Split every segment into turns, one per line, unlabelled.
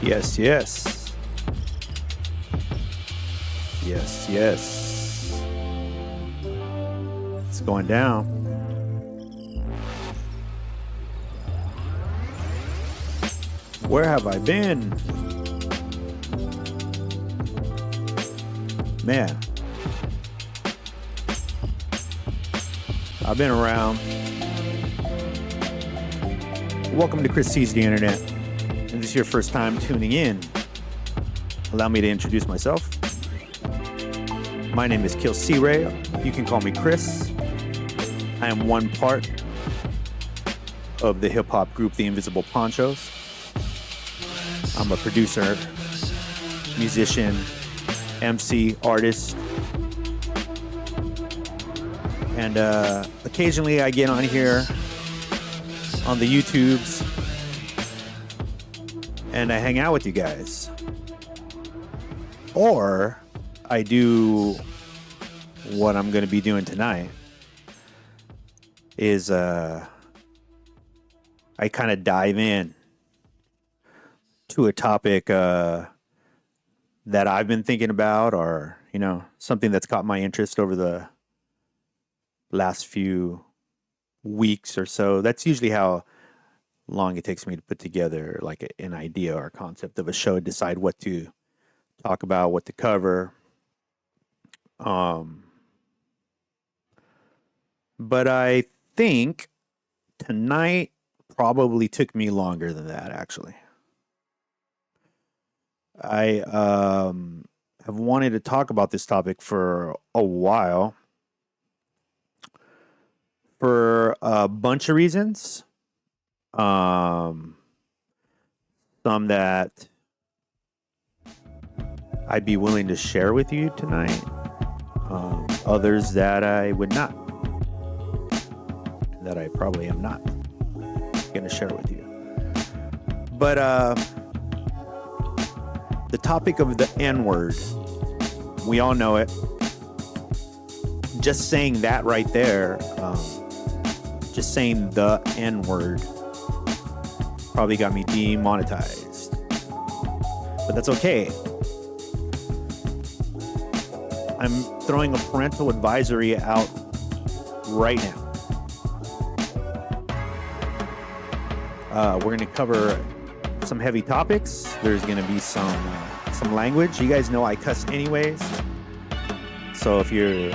Yes, yes. Yes, yes. It's going down. Where have I been? Man. I've been around. Welcome to Chris Sees the Internet. If this is your first time tuning in, allow me to introduce myself. My name is KILLcRey. You can call me Chris. I am one part of the hip-hop group, the Invisible Panchos. I'm a producer, musician, MC, artist. And occasionally I get on here on the YouTubes and I hang out with you guys. Or I do what I'm going to be doing tonight is I kind of dive in to a topic that I've been thinking about, or, you know, something that's caught my interest over the last few weeks or so. That's usually how long it takes me to put together like an idea or concept of a show, decide what to talk about, what to cover. But I think tonight probably took me longer than that, actually. I have wanted to talk about this topic for a while for a bunch of reasons. Some that I'd be willing to share with you tonight. Others that I would not. That I probably am not going to share with you. But the topic of the N-word, we all know it. Just saying that right there, just saying the N-word probably got me demonetized. But that's okay. I'm throwing a parental advisory out right now. We're going to cover some heavy topics. There's going to be some language. You guys know I cuss anyways. So if you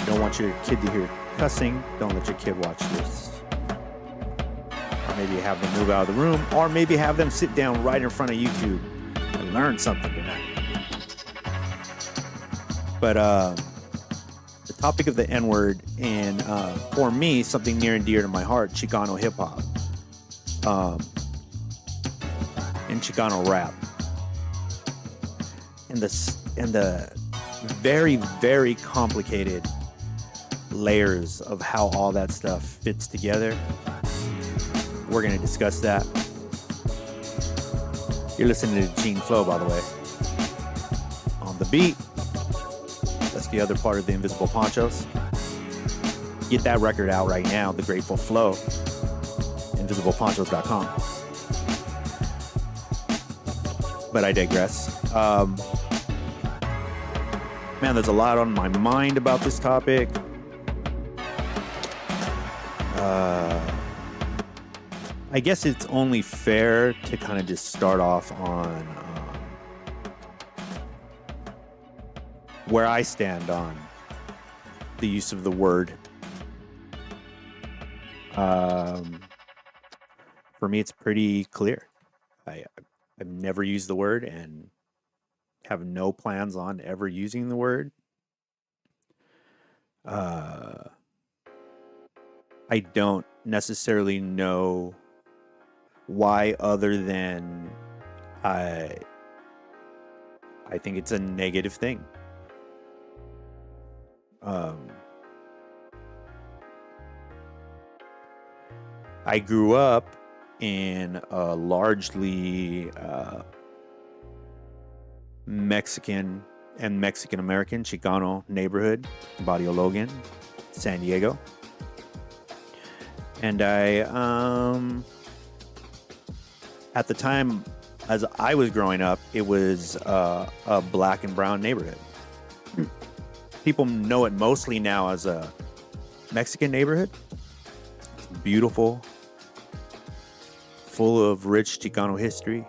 don't want your kid to hear cussing, don't let your kid watch this. Or maybe have them move out of the room, or maybe have them sit down right in front of YouTube and learn something tonight. But the topic of the N-word, and for me, something near and dear to my heart, Chicano Hip-Hop. And Chicano Rap, and the very, very complicated layers of how all that stuff fits together. We're going to discuss that. You're listening to Gene Flow, by the way. On the beat, that's the other part of the Invisible Panchos. Get that record out right now, The Grateful Flow. InvisiblePanchos.com. But I digress. Man, there's a lot on my mind about this topic. I guess it's only fair to kind of just start off on where I stand on the use of the word. For me, it's pretty clear. I've never used the word and have no plans on ever using the word. I don't necessarily know why, other than I think it's a negative thing. I grew up in a largely Mexican and Mexican-American Chicano neighborhood, Barrio Logan, San Diego. And I, at the time, as I was growing up, it was a black and brown neighborhood. People know it mostly now as a Mexican neighborhood. It's beautiful, full of rich Chicano history.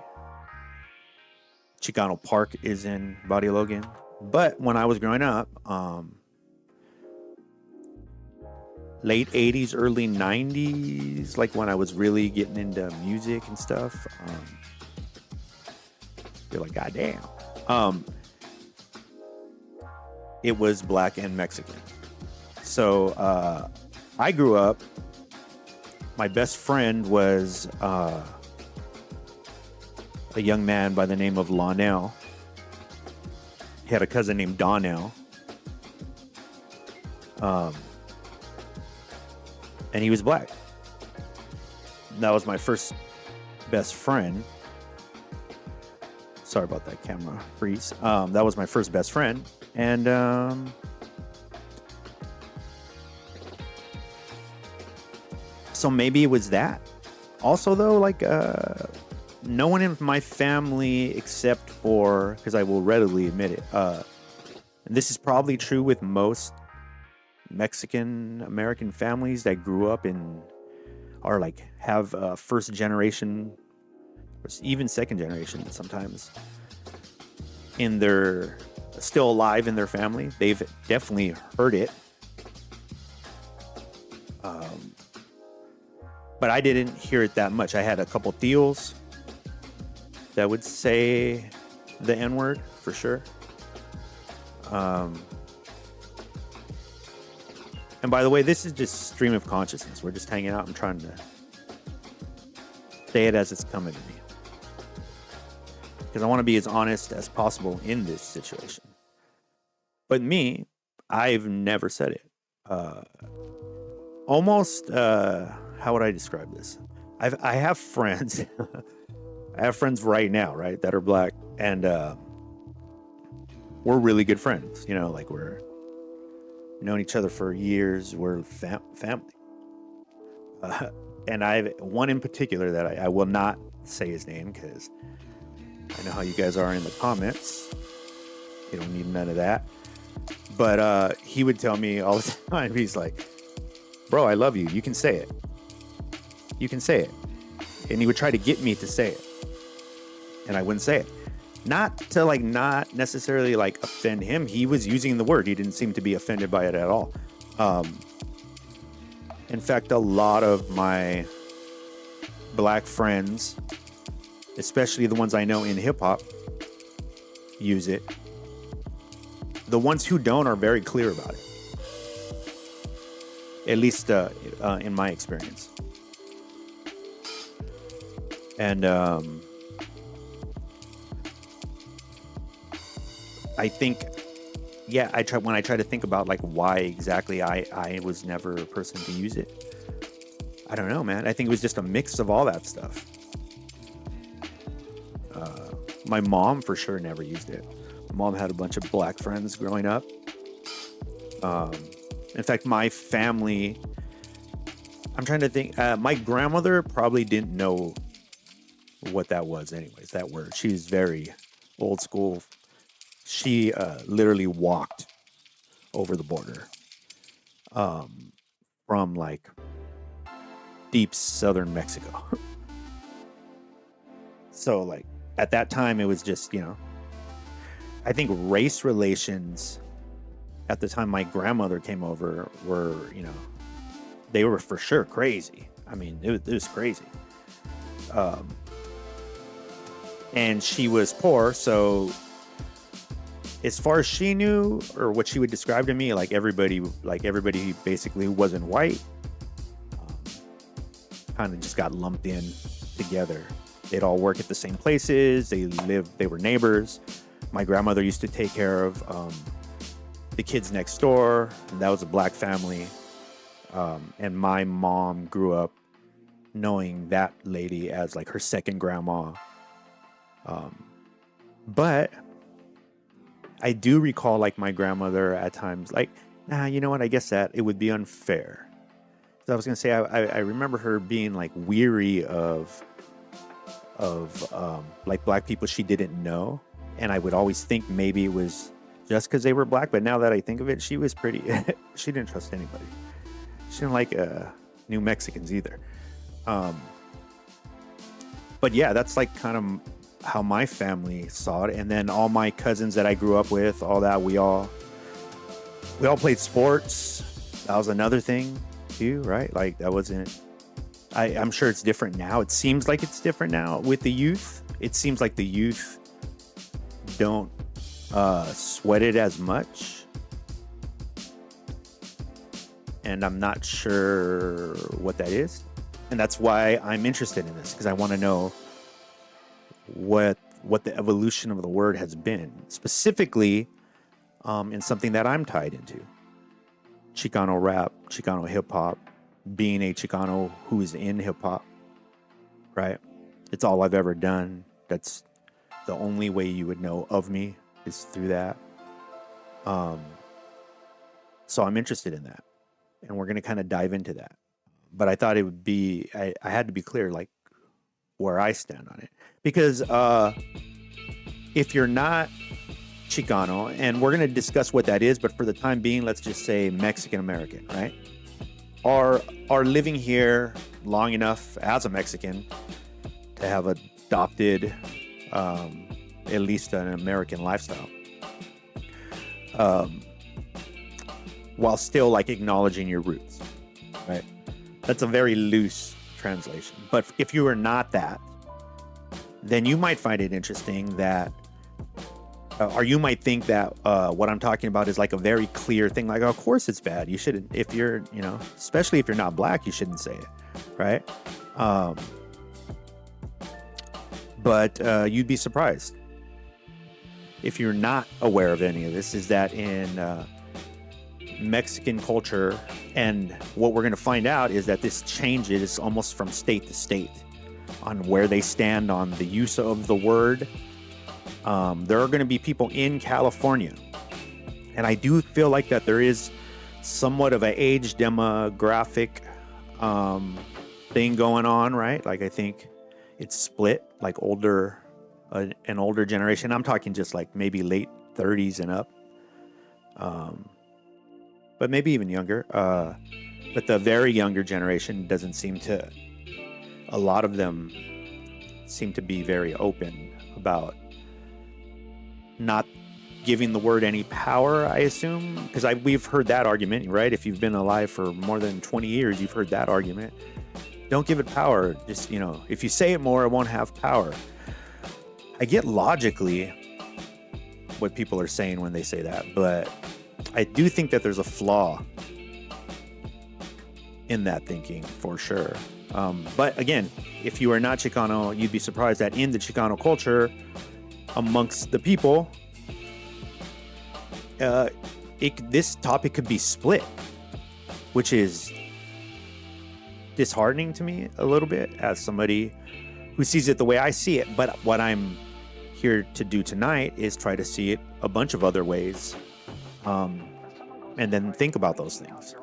Chicano Park is in Barrio Logan. But when I was growing up, late 80s, early 90s, like when I was really getting into music and stuff, you're like, goddamn. It was black and Mexican. So I grew up, my best friend was a young man by the name of Lonell. He had a cousin named Donnell. And he was black. That was my first best friend. Sorry about that camera freeze. That was my first best friend. And so maybe it was that. Also, though, like no one in my family except for, because I will readily admit it, and this is probably true with most Mexican American families that grew up in, or like have first generation, or even second generation sometimes, in their, still alive in their family. They've definitely heard it. But I didn't hear it that much. I had a couple tios that would say the N-word for sure. And by the way, this is just stream of consciousness. We're just hanging out and trying to say it as it's coming to me. Because I want to be as honest as possible in this situation. But me, I've never said it. Almost, how would I describe this? I have friends. I have friends right now, right, that are black. And we're really good friends. You know, like we're known each other for years. We're family. And I have one in particular that I will not say his name because I know how you guys are in the comments. You don't need none of that. But he would tell me all the time, he's like, bro, I love you. You can say it. You can say it. And he would try to get me to say it. And I wouldn't say it. Not to like, not necessarily like offend him. He was using the word. He didn't seem to be offended by it at all. In fact, a lot of my black friends, especially the ones I know in hip hop, use it. The ones who don't are very clear about it. At least in my experience. And I think, yeah, when I try to think about like why exactly I was never a person to use it. I don't know, man. I think it was just a mix of all that stuff. My mom for sure never used it. My mom had a bunch of black friends growing up. In fact, my family, I'm trying to think, my grandmother probably didn't know what that was anyways, that word. She's very old school. She literally walked over the border from like deep southern Mexico. So like at that time, it was just, you know, I think race relations at the time my grandmother came over were, you know, they were for sure crazy. I mean, it was crazy. And she was poor, so as far as she knew, or what she would describe to me, like everybody basically who wasn't white, kind of just got lumped in together. They'd all work at the same places. They were neighbors. My grandmother used to take care of the kids next door. And that was a black family. And my mom grew up knowing that lady as like her second grandma. But I do recall like my grandmother at times like, nah, you know what? I guess that it would be unfair. So I was going to say, I remember her being like weary of of like black people she didn't know, and I would always think maybe it was just because they were black. But now that I think of it, she was pretty. She didn't trust anybody. She didn't like New Mexicans either. But yeah, that's like kind of how my family saw it. And then all my cousins that I grew up with, all that, we all played sports. That was another thing too, right? Like that wasn't. I'm sure it's different now. It seems like it's different now with the youth. It seems like the youth don't sweat it as much. And I'm not sure what that is. And that's why I'm interested in this, because I want to know what the evolution of the word has been, specifically in something that I'm tied into. Chicano rap, Chicano hip-hop, being a Chicano who is in hip-hop, right? It's all I've ever done. That's the only way you would know of me is through that. So I'm interested in that. And we're going to kind of dive into that. But I thought it would be, I had to be clear, like, where I stand on it. Because if you're not Chicano, and we're going to discuss what that is, but for the time being, let's just say Mexican American, right? Are living here long enough as a Mexican to have adopted at least an American lifestyle. While still like acknowledging your roots, right? That's a very loose translation. But if you are not that, then you might find it interesting that, or you might think that what I'm talking about is like a very clear thing. Like, of course it's bad. You shouldn't, if you're, especially if you're not black, you shouldn't say it, right? But you'd be surprised if you're not aware of any of this, is that in Mexican culture, and what we're going to find out is that this changes almost from state to state on where they stand on the use of the word. There are going to be people in California, and I do feel like that there is somewhat of an age demographic thing going on, right? Like I think it's split, like an older generation. I'm talking just like maybe late 30s and up. But maybe even younger. But the very younger generation doesn't seem to, a lot of them seem to be very open about not giving the word any power, I assume. Because we've heard that argument, right? If you've been alive for more than 20 years, you've heard that argument. Don't give it power. Just, if you say it more, it won't have power. I get logically what people are saying when they say that, but I do think that there's a flaw in that thinking for sure. But again, if you are not Chicano, you'd be surprised that in the Chicano culture, amongst the people, this topic could be split, which is disheartening to me a little bit as somebody who sees it the way I see it. But what I'm here to do tonight is try to see it a bunch of other ways. And then think about those things.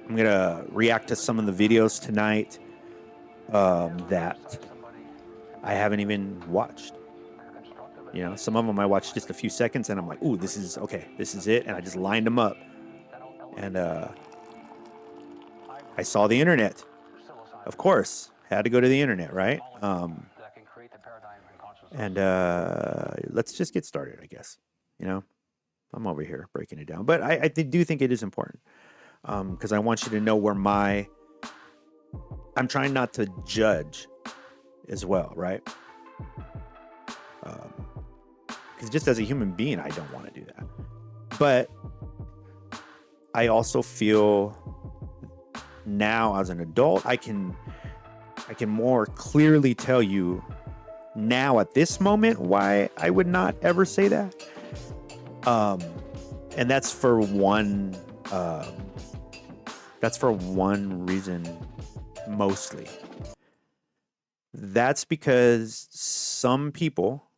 I'm going to react to some of the videos tonight that I haven't even watched. Some of them I watched just a few seconds and I'm like, ooh, this is it. And I just lined them up. And I saw the internet. Of course, had to go to the internet, right? And let's just get started, I guess. I'm over here breaking it down, but I do think it is important because I want you to know where I'm trying not to judge as well, right? Because just as a human being, I don't want to do that. But I also feel now as an adult, I can more clearly tell you now at this moment why I would not ever say that. And that's for one reason mostly. That's because some people,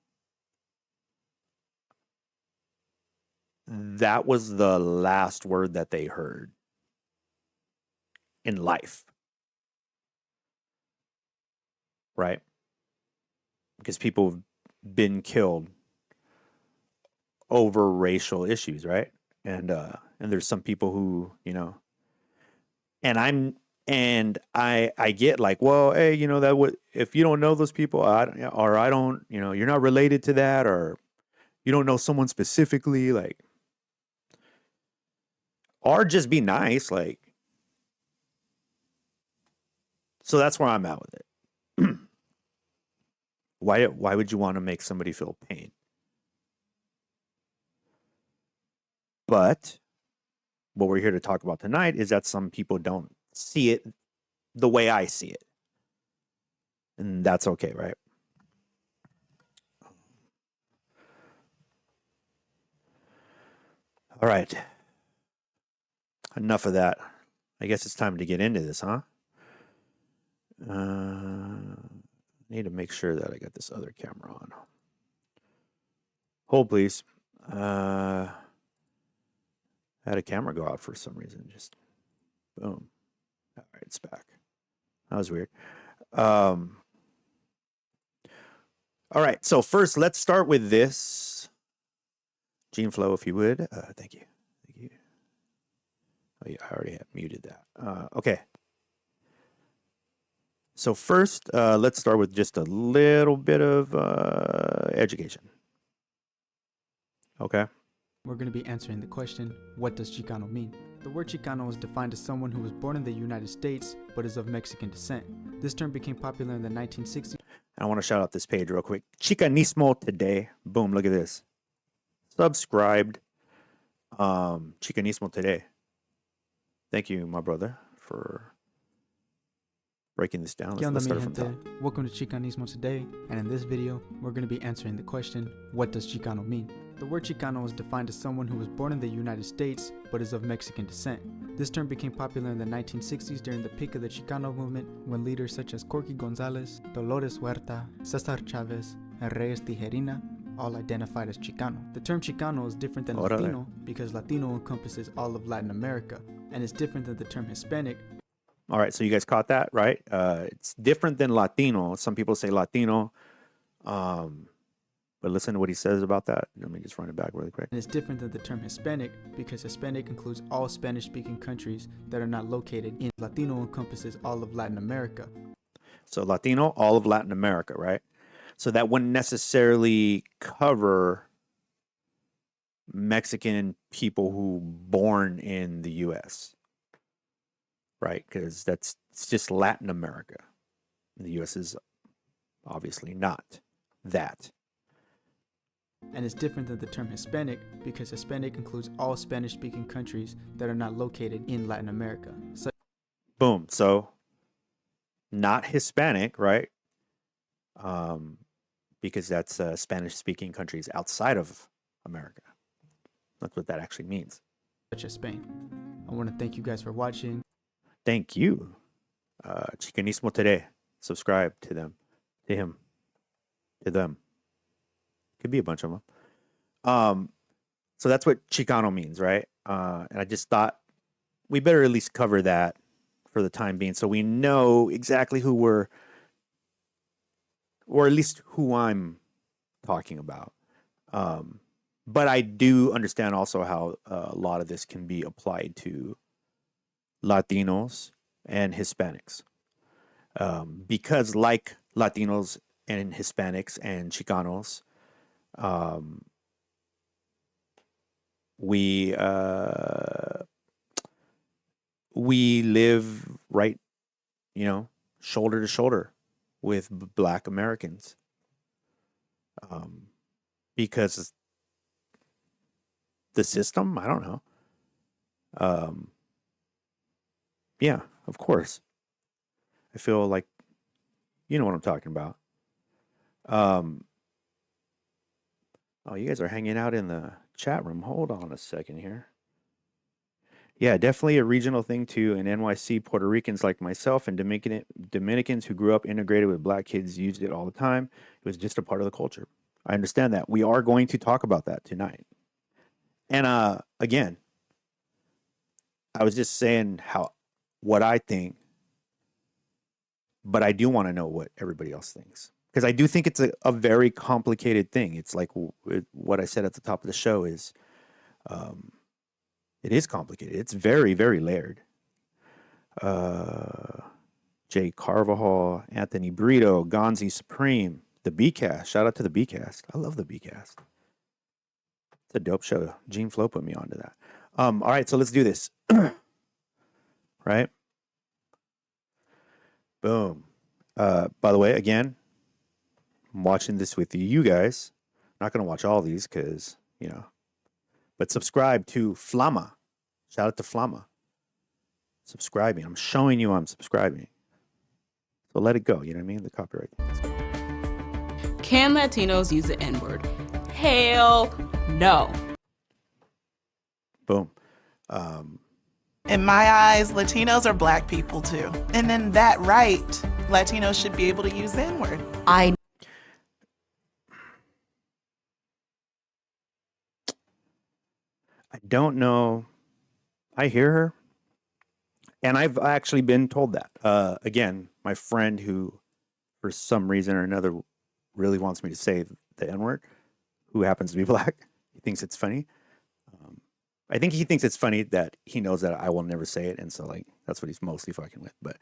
that was the last word that they heard in life. Right? because people have been killed over racial issues, right? And there's some people who, and I get like, well, hey, that would, if you don't know those people, I don't, you're not related to that, or you don't know someone specifically, like, or just be nice, like. So that's where I'm at with it. Why would you want to make somebody feel pain? But what we're here to talk about tonight is that some people don't see it the way I see it. And that's okay, right? All right. Enough of that. I guess it's time to get into this, huh? Need to make sure that I got this other camera on. Hold, please. Had a camera go out for some reason. Just boom. All right, it's back. That was weird. All right, so first, let's start with this. Gene Flow, if you would. Thank you. Thank you. Oh, yeah, I already have muted that. Okay. So first, let's start with just a little bit of education. Okay.
We're going to be answering the question, what does Chicano mean? The word Chicano is defined as someone who was born in the United States but is of Mexican descent. This term became popular in the 1960s.
I want to shout out this page real quick. Chicanismo Today. Boom, look at this. Subscribed. Chicanismo Today. Thank you, my brother, for breaking this down. Let's start from top.
Welcome to Chicanismo Today, and in this video, we're going to be answering the question, what does Chicano mean? The word Chicano is defined as someone who was born in the United States but is of Mexican descent. This term became popular in the 1960s during the peak of the Chicano movement, when leaders such as Corky Gonzalez, Dolores Huerta, Cesar Chavez, and Reyes Tijerina all identified as Chicano. The term Chicano is different than Latino because Latino encompasses all of Latin America, and it's different than the term Hispanic.
All right, so you guys caught that, right? It's different than Latino. Some people say Latino, but listen to what he says about that. Let me just run it back really quick.
And it's different than the term Hispanic because Hispanic includes all Spanish-speaking countries that are not located in. Latino encompasses all of Latin America.
So Latino, all of Latin America, right? So that wouldn't necessarily cover Mexican people who born in the U.S., right? Because it's just Latin America. The U.S. is obviously not that.
And it's different than the term Hispanic because Hispanic includes all Spanish-speaking countries that are not located in Latin America. So
boom. So not Hispanic, right? Because that's Spanish-speaking countries outside of America. That's what that actually means.
Such as Spain. I want to thank you guys for watching.
Thank you. Chicanismo Today. Subscribe to them. To him. To them. Could be a bunch of them. So that's what Chicano means, right? And I just thought we better at least cover that for the time being, so we know exactly who we're, or at least who I'm talking about. But I do understand also how a lot of this can be applied to Latinos and Hispanics. Because like Latinos and Hispanics and Chicanos, we live right, shoulder to shoulder with Black Americans, because the system, I don't know. Yeah, of course. I feel like you know what I'm talking about. Oh, you guys are hanging out in the chat room. Hold on a second here. Yeah, definitely a regional thing too. In NYC, Puerto Ricans like myself and Dominicans who grew up integrated with Black kids used it all the time. It was just a part of the culture. I understand that. We are going to talk about that tonight. And again, I was just saying what I think, but I do want to know what everybody else thinks, because I do think it's a very complicated thing. It's like what I said at the top of the show is, it is complicated. It's very, very layered. Jay Carvajal, Anthony Brito, Gonzi Supreme, the B-Cast. Shout out to the B-Cast. I love the B-Cast. It's a dope show. Gene Flo put me onto that. All right, so let's do this. Right? Boom. By the way, again, I'm watching this with you guys. I'm not going to watch all these because, but subscribe to Flama. Shout out to Flama. Subscribing. I'm showing you I'm subscribing. So let it go. You know what I mean? The copyright.
Can Latinos use the N-word? Hell no.
Boom.
In my eyes, Latinos are black people too. And in that right, Latinos should be able to use the N-word.
I don't know. I hear her. And I've actually been told that. Again, my friend who, for some reason or another, really wants me to say the N-word, who happens to be black, he thinks it's funny. I think he thinks it's funny that he knows that I will never say it, and so like that's what he's mostly fucking with. But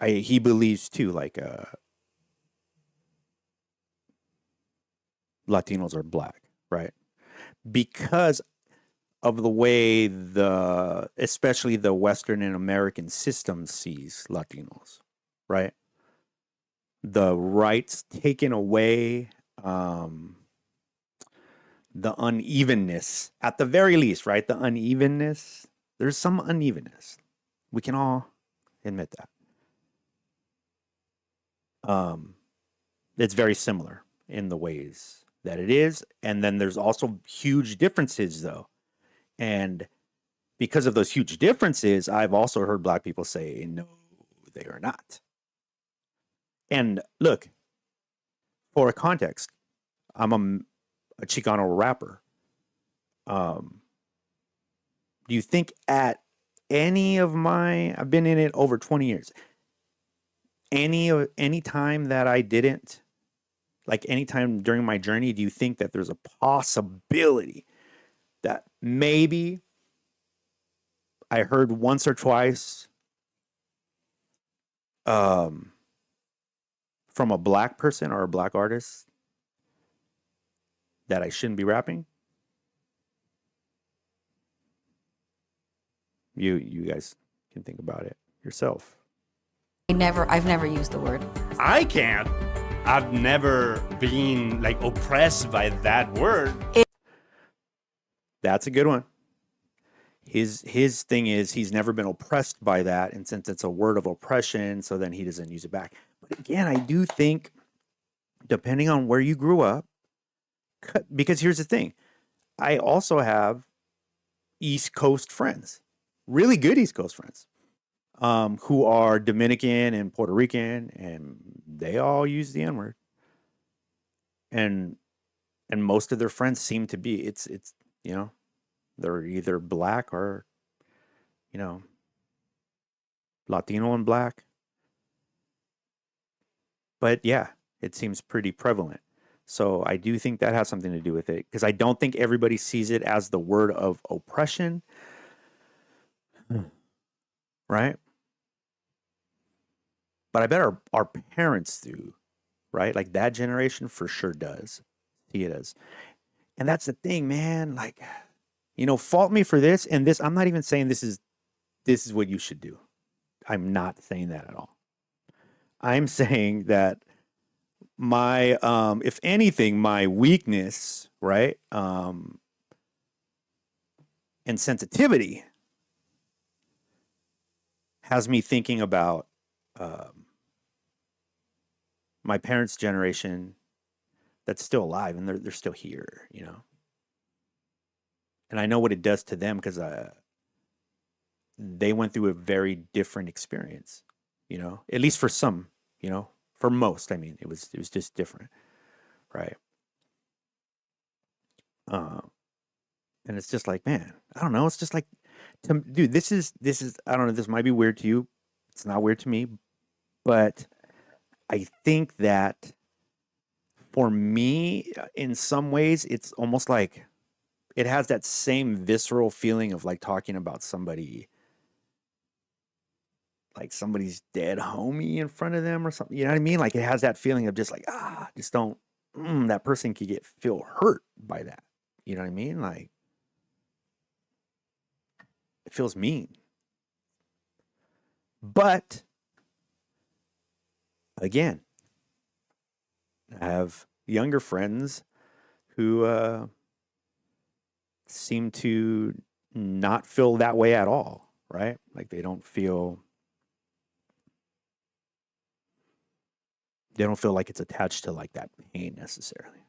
he believes too, like Latinos are black, right? Because of the way especially the Western and American system sees Latinos, right? The rights taken away, the unevenness, at the very least, right? The unevenness. There's some unevenness. We can all admit that. It's very similar in the ways that it is. And then there's also huge differences, though. And because of those huge differences, I've also heard black people say, no, they are not. And look, for context, I'm a Chicano rapper. Do you think at I've been in it over 20 years, any time that I didn't, like any time during my journey, do you think that there's a possibility that maybe I heard once or twice from a black person or a black artist that I shouldn't be rapping? You guys can think about it yourself.
I've never used the word.
I can't. I've never been like oppressed by that word.
That's a good one. His thing is he's never been oppressed by that, and since it's a word of oppression, so then he doesn't use it back. But again, I do think, depending on where you grew up, because here's the thing, I also have East Coast friends, really good East Coast friends, who are Dominican and Puerto Rican, and they all use the N-word. And most of their friends seem to be, it's they're either black or, Latino and black. But yeah, it seems pretty prevalent. So I do think that has something to do with it, because I don't think everybody sees it as the word of oppression. Right? But I bet our parents do, right? Like that generation for sure does. See it as. And that's the thing, man. Like, fault me for this and this. I'm not even saying this is what you should do. I'm not saying that at all. I'm saying that my, if anything, my weakness, right, and sensitivity has me thinking about my parents' generation that's still alive, and they're still here, And I know what it does to them, because they went through a very different experience, at least for some, for most. I mean, it was just different, right? And it's just like, man, I don't know. It's just like, dude, this is I don't know. This might be weird to you. It's not weird to me, But I think that for me, in some ways, it's almost like it has that same visceral feeling of like talking about somebody, like somebody's dead homie in front of them or something. You know what I mean? Like it has that feeling of just like, just don't, that person could feel hurt by that. You know what I mean? Like it feels mean. But again, I have younger friends who seem to not feel that way at all, right? Like they don't feel like it's attached to like that pain necessarily.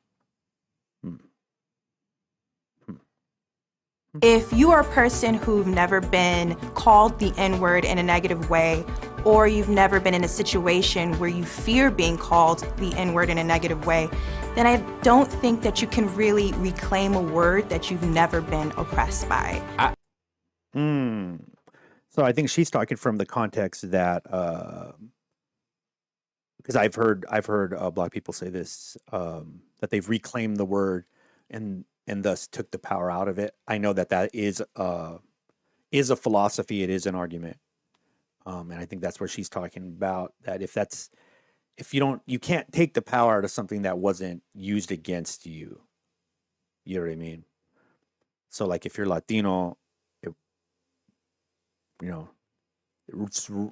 If you are a person who've never been called the N-word in a negative way, or you've never been in a situation where you fear being called the N-word in a negative way, then I don't think that you can really reclaim a word that you've never been oppressed by.
So I think she's talking from the context that, because I've heard Black people say this, that they've reclaimed the word and thus took the power out of it. I know that is a philosophy. It is an argument. And I think that's where she's talking about that if you can't take the power out of something that wasn't used against you. You know what I mean? So like if you're Latino, it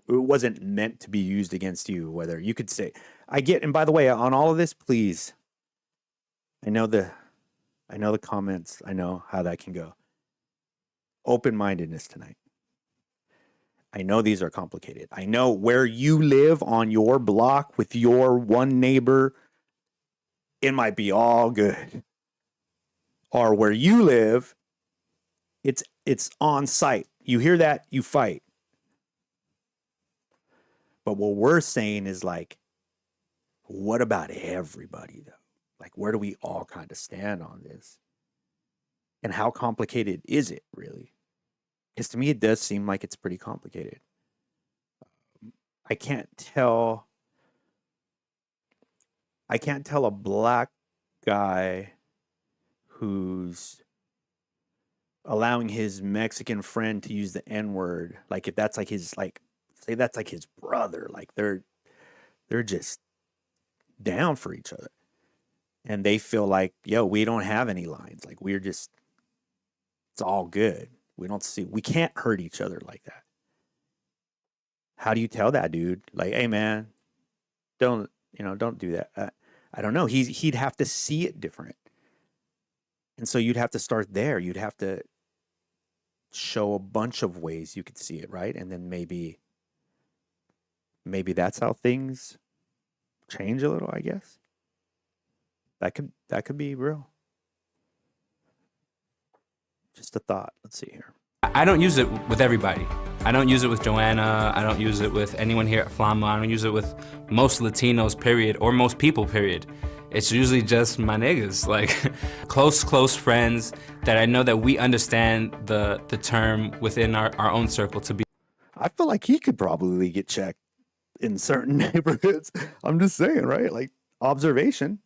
wasn't meant to be used against you, whether you could say, and by the way, on all of this, please, I know the comments, I know how that can go. Open-mindedness tonight. I know these are complicated. I know where you live on your block with your one neighbor, it might be all good. Or where you live, it's on site. You hear that, you fight. But what we're saying is like, what about everybody though? Like, where do we all kind of stand on this? And how complicated is it really? Because to me, it does seem like it's pretty complicated. I can't tell a Black guy who's allowing his Mexican friend to use the N-word, like if that's like his, like, say that's like his brother, like they're just down for each other. And they feel like, yo, we don't have any lines. Like it's all good. We can't hurt each other like that. How do you tell that dude? Like, hey man, don't do that. I don't know. He'd have to see it different. And so you'd have to start there. You'd have to show a bunch of ways you could see it, right? And then maybe that's how things change a little, I guess. That could be real. Just a thought. Let's see here.
I don't use it with everybody. I don't use it with Joanna. I don't use it with anyone here at Flama. I don't use it with most Latinos, period, or most people, period. It's usually just my niggas, like close friends that I know that we understand the term within our own circle to be.
I feel like he could probably get checked in certain neighborhoods. I'm just saying, right? Like observation.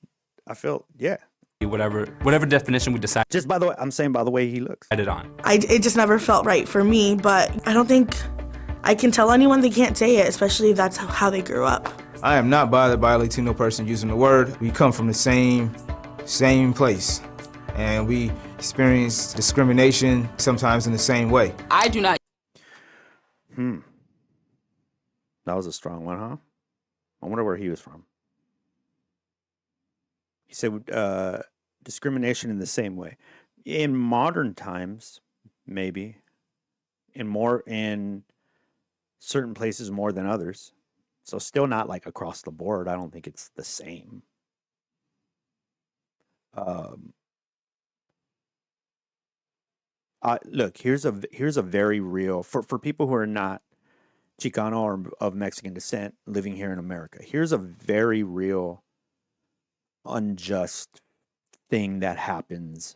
I feel, yeah.
Whatever definition we decide.
Just by the way, I'm saying by the way he looks.
It just never felt right for me, but I don't think I can tell anyone they can't say it, especially if that's how they grew up.
I am not bothered by a Latino person using the word. We come from the same place, and we experience discrimination sometimes in the same way.
I do not.
That was a strong one, huh? I wonder where he was from. He said discrimination in the same way. In modern times, maybe. In certain places more than others. So still not like across the board. I don't think it's the same. Look, here's a very real, for people who are not Chicano or of Mexican descent living here in America. Here's a very real unjust thing that happens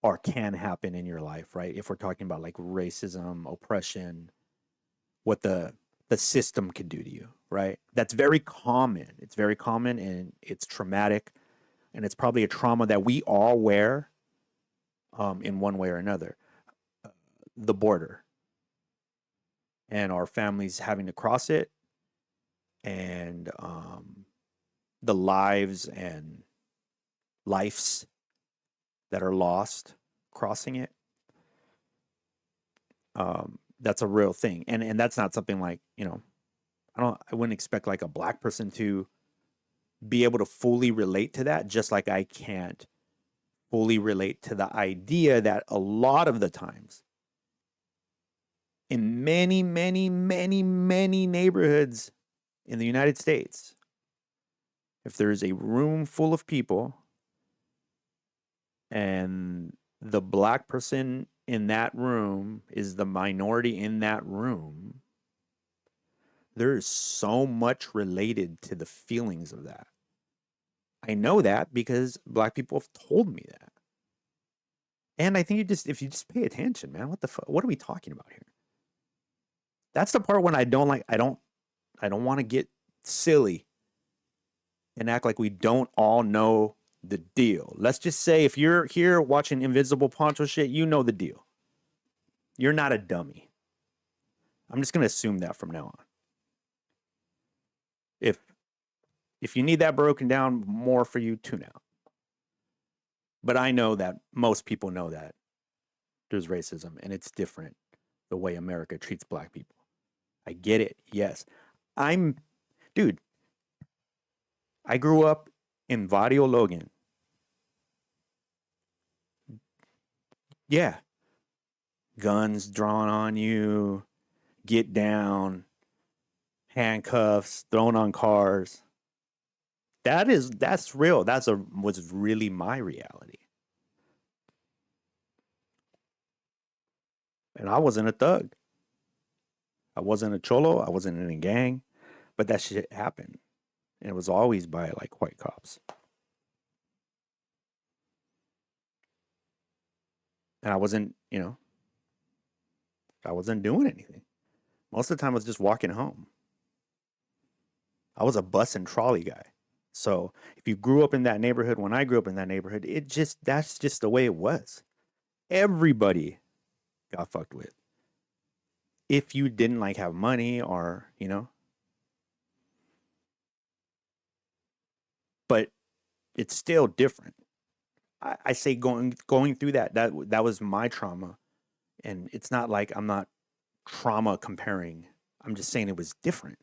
or can happen in your life, right? If we're talking about like racism, oppression, what the system could do to you, right? That's very common. It's very common and it's traumatic. And it's probably a trauma that we all wear in one way or another. The border. And our families having to cross it. And the lives and lives that are lost crossing it. That's a real thing. And that's not something like, you know, I wouldn't expect like a black person to be able to fully relate to that, just like I can't fully relate to the idea that a lot of the times in many, many, many, many neighborhoods in the United States, if there's a room full of people and the black person in that room is the minority in that room, there is so much related to the feelings of that. I know that because black people have told me that. And I think if you just pay attention, man, what are we talking about here? That's the part when I don't want to get silly and act like we don't all know the deal. Let's just say if you're here watching Invisible Panchos shit, you know the deal. You're not a dummy. I'm just going to assume that from now on. If you need that broken down more for you, tune out. But I know that most people know that there's racism and it's different the way America treats black people. I get it. Yes. Dude, I grew up in Vadio Logan. Yeah. Guns drawn on you, get down, handcuffs, thrown on cars. That's real. Was really my reality. And I wasn't a thug. I wasn't a cholo. I wasn't in a gang. But that shit happened. And it was always by like white cops. And I wasn't, I wasn't doing anything. Most of the time I was just walking home. I was a bus and trolley guy. So if you grew up in that neighborhood, when I grew up in that neighborhood, that's just the way it was. Everybody got fucked with. If you didn't like have money or, but it's still different. I say going through that was my trauma. And it's not like I'm not trauma comparing. I'm just saying it was different.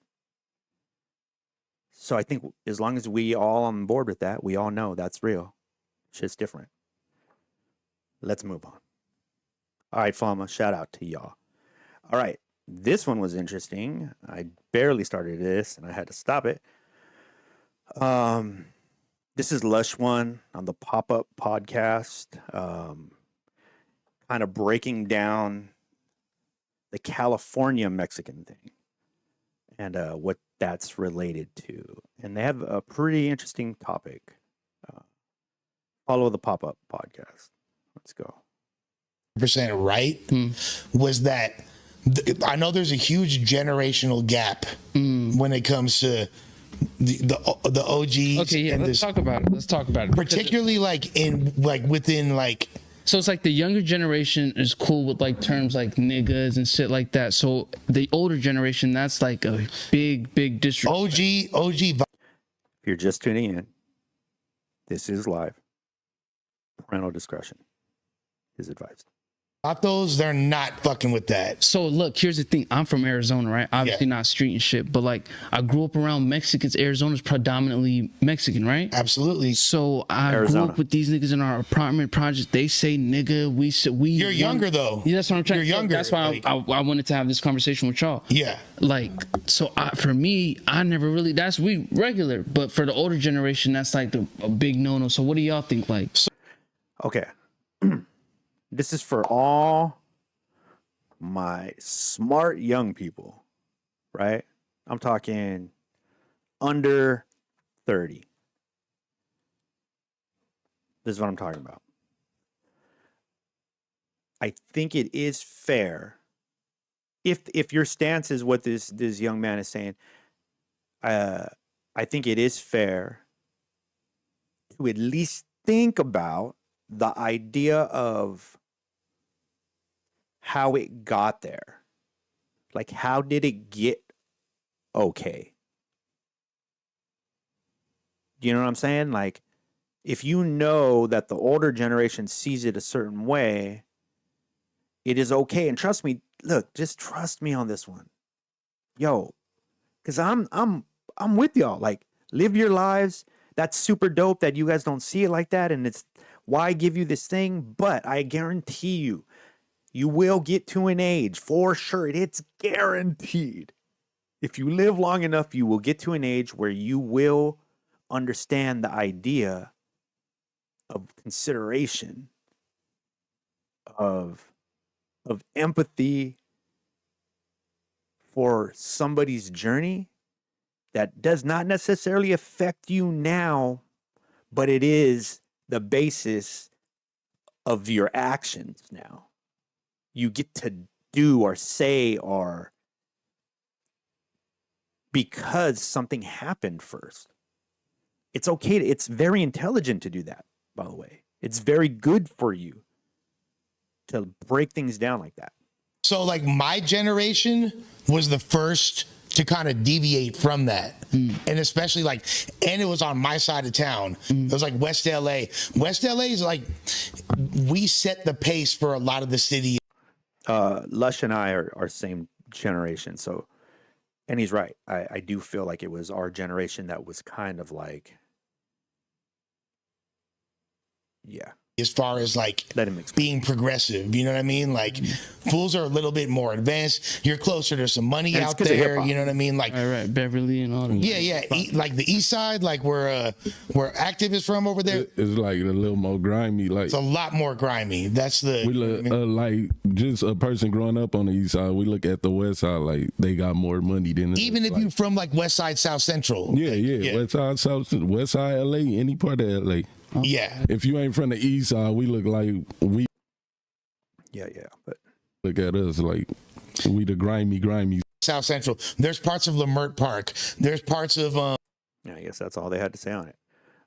So I think as long as we all on board with that, we all know that's real. Shit's different. Let's move on. All right, Fama, shout out to y'all. All right, this one was interesting. I barely started this and I had to stop it. This is Lush One on the Pop-Up Podcast. Kind of breaking down the California Mexican thing and what that's related to. And they have a pretty interesting topic. Follow the Pop-Up Podcast. Let's go.
Percent right was that I know there's a huge generational gap when it comes to the OGs.
Okay, yeah, let's talk about it.
Particularly within
so it's like the younger generation is cool with like terms like niggas and shit like that. So the older generation, that's like a big disrespect.
OG.
If you're just tuning in, this is live. Parental discretion is advised.
Vatos, they're not fucking with that.
So look, here's the thing. I'm from Arizona, right? Obviously not street and shit, but like I grew up around Mexicans. Arizona's predominantly Mexican, right?
Absolutely.
So I grew up with these niggas in our apartment projects. They say nigga. We.
You're younger though.
Yeah, that's what I'm trying.
You're younger.
That's why I wanted to have this conversation with y'all.
Yeah.
Like so, for me, I never really. We regular, but for the older generation, that's like a big no-no. So what do y'all think? Like,
okay. This is for all my smart young people, right? I'm talking under 30. This is what I'm talking about. I think it is fair if your stance is what this young man is saying. I think it is fair to at least think about the idea of how it got there. Like, how did it get okay? Do you know what I'm saying? Like, if you know that the older generation sees it a certain way, it is okay. And trust me, look, just trust me on this one. Yo, because I'm with y'all. Like, live your lives. That's super dope that you guys don't see it like that. And it's why I give you this thing. But I guarantee you, you will get to an age for sure. It's guaranteed. If you live long enough, you will get to an age where you will understand the idea of consideration, of empathy for somebody's journey that does not necessarily affect you now, but it is the basis of your actions now. You get to do or say or because something happened first. It's okay. It's very intelligent to do that, by the way. It's very good for you to break things down like that.
So, like, my generation was the first to kind of deviate from that. And especially, like, and it was on my side of town. It was like West LA. West LA is like, we set the pace for a lot of the city.
Lush and I are same generation. So, and he's right. I do feel like it was our generation that was kind of like, yeah.
As far as like
Let him
being progressive, you know what I mean? Like, fools are a little bit more advanced. You're closer to some money
And
out there, you know what I mean? Like,
right, Beverly and all that.
yeah. Like the East Side, like where Active is from over there.
It's like a little more grimy. Like,
it's a lot more grimy. That's the.
We look like just a person growing up on the East Side. We look at the West Side like they got more money than
even if you from like West Side, South Central.
Yeah. West Side, South, West Side, LA, any part of LA.
Yeah.
If you ain't from the East Side, we look like we.
Yeah. But
look at us like we the grimy.
South Central. There's parts of Lamert Park. There's parts of.
Yeah, I guess that's all they had to say on it.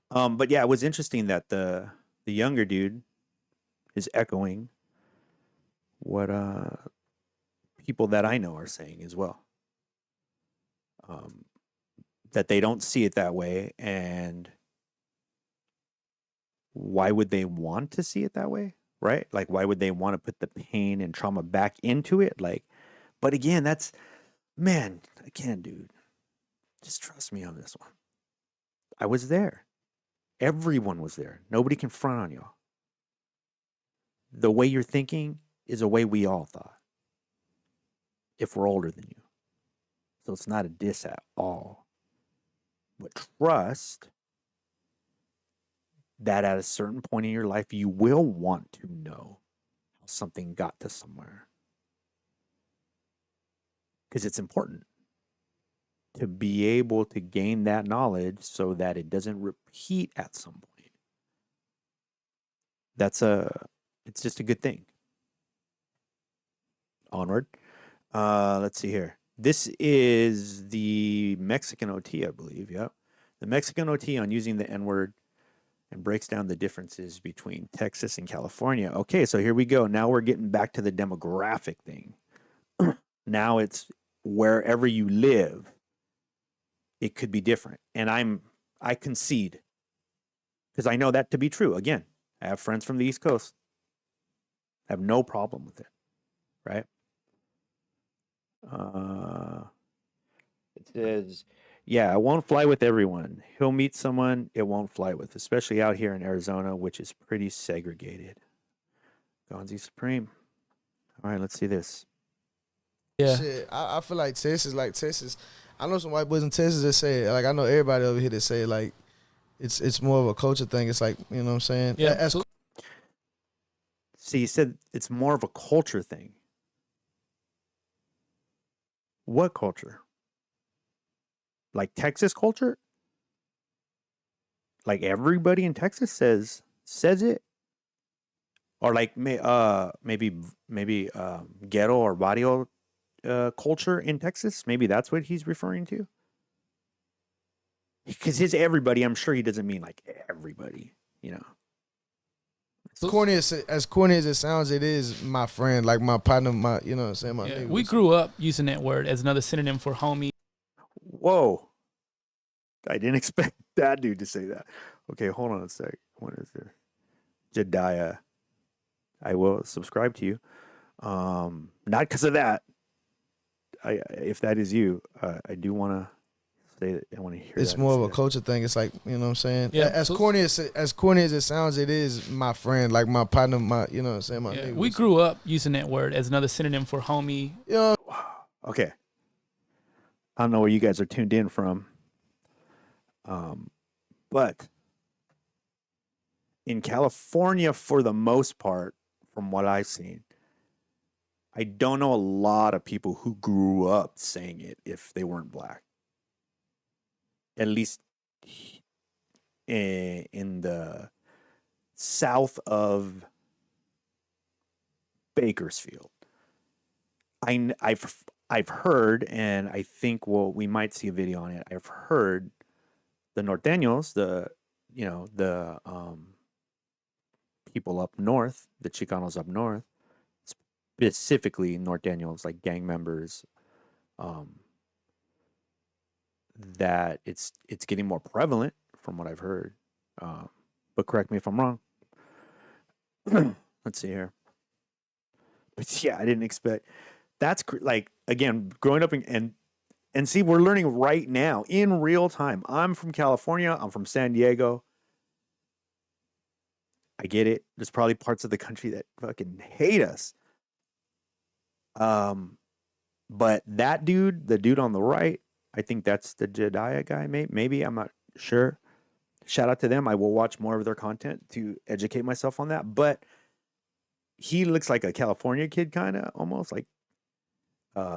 But yeah, it was interesting that the younger dude is echoing what people that I know are saying as well. That they don't see it that way, and why would they want to see it that way, right? Like, why would they want to put the pain and trauma back into it? Like, but again, dude, just trust me on this one. I was there. Everyone was there. Nobody can front on y'all. The way you're thinking is a way we all thought, if we're older than you. So it's not a diss at all. But trust that at a certain point in your life, you will want to know how something got to somewhere. Because it's important to be able to gain that knowledge so that it doesn't repeat at some point. It's just a good thing. Onward. Let's see here. This is the Mexican OT, I believe. Yep. The Mexican OT on using the N-word and breaks down the differences between Texas and California. Okay, so here we go. Now we're getting back to the demographic thing. Now it's wherever you live, it could be different. And I concede, because I know that to be true. Again, I have friends from the East Coast. I have no problem with it, right? It says, yeah, it won't fly with everyone. He'll meet someone it won't fly with, especially out here in Arizona, which is pretty segregated. Gonzi Supreme. All right, let's see this.
Yeah. Shit, I feel like Texas. I know some white boys in Texas that say, like, I know everybody over here that say, like, it's more of a culture thing. It's like, you know what I'm saying?
Yeah.
See, you said it's more of a culture thing. What culture? Like Texas culture? Like everybody in Texas says it? Or like maybe ghetto or barrio culture in Texas? Maybe that's what he's referring to? because his everybody, I'm sure he doesn't mean like everybody, you know.
As corny as it sounds, it is my friend, like my partner, my, you know what I'm saying, my nigga.
We grew up using that word as another synonym for homie.
Whoa. I didn't expect that dude to say that. Okay, hold on a sec. What is there? Jediah. I will subscribe to you. Not because of that. If that is you, I do want to say that I want to hear.
It's
that
more of a culture thing. It's like, you know what I'm saying.
Yeah.
As corny as it sounds, it is my friend, like my partner, my, you know what I'm saying. My nigga.
We grew up using that word as another synonym for homie.
Yeah.
Okay. I don't know where you guys are tuned in from, but in California, for the most part, from what I've seen, I don't know a lot of people who grew up saying it if they weren't black. At least in the south of Bakersfield. I've heard, and I think we might see a video on it. I've heard the norteños, the people up north, the Chicanos up north, specifically norteños, like gang members, that it's getting more prevalent from what I've heard. But correct me if I'm wrong. Let's see here. But yeah, I didn't expect. That's like, again, growing up and see, we're learning right now in real time. I'm from California. I'm from San Diego. I get it. There's probably parts of the country that fucking hate us. But that dude, the dude on the right, I think that's the Jediah guy. Maybe I'm not sure. Shout out to them. I will watch more of their content to educate myself on that. But he looks like a California kid, kind of almost like.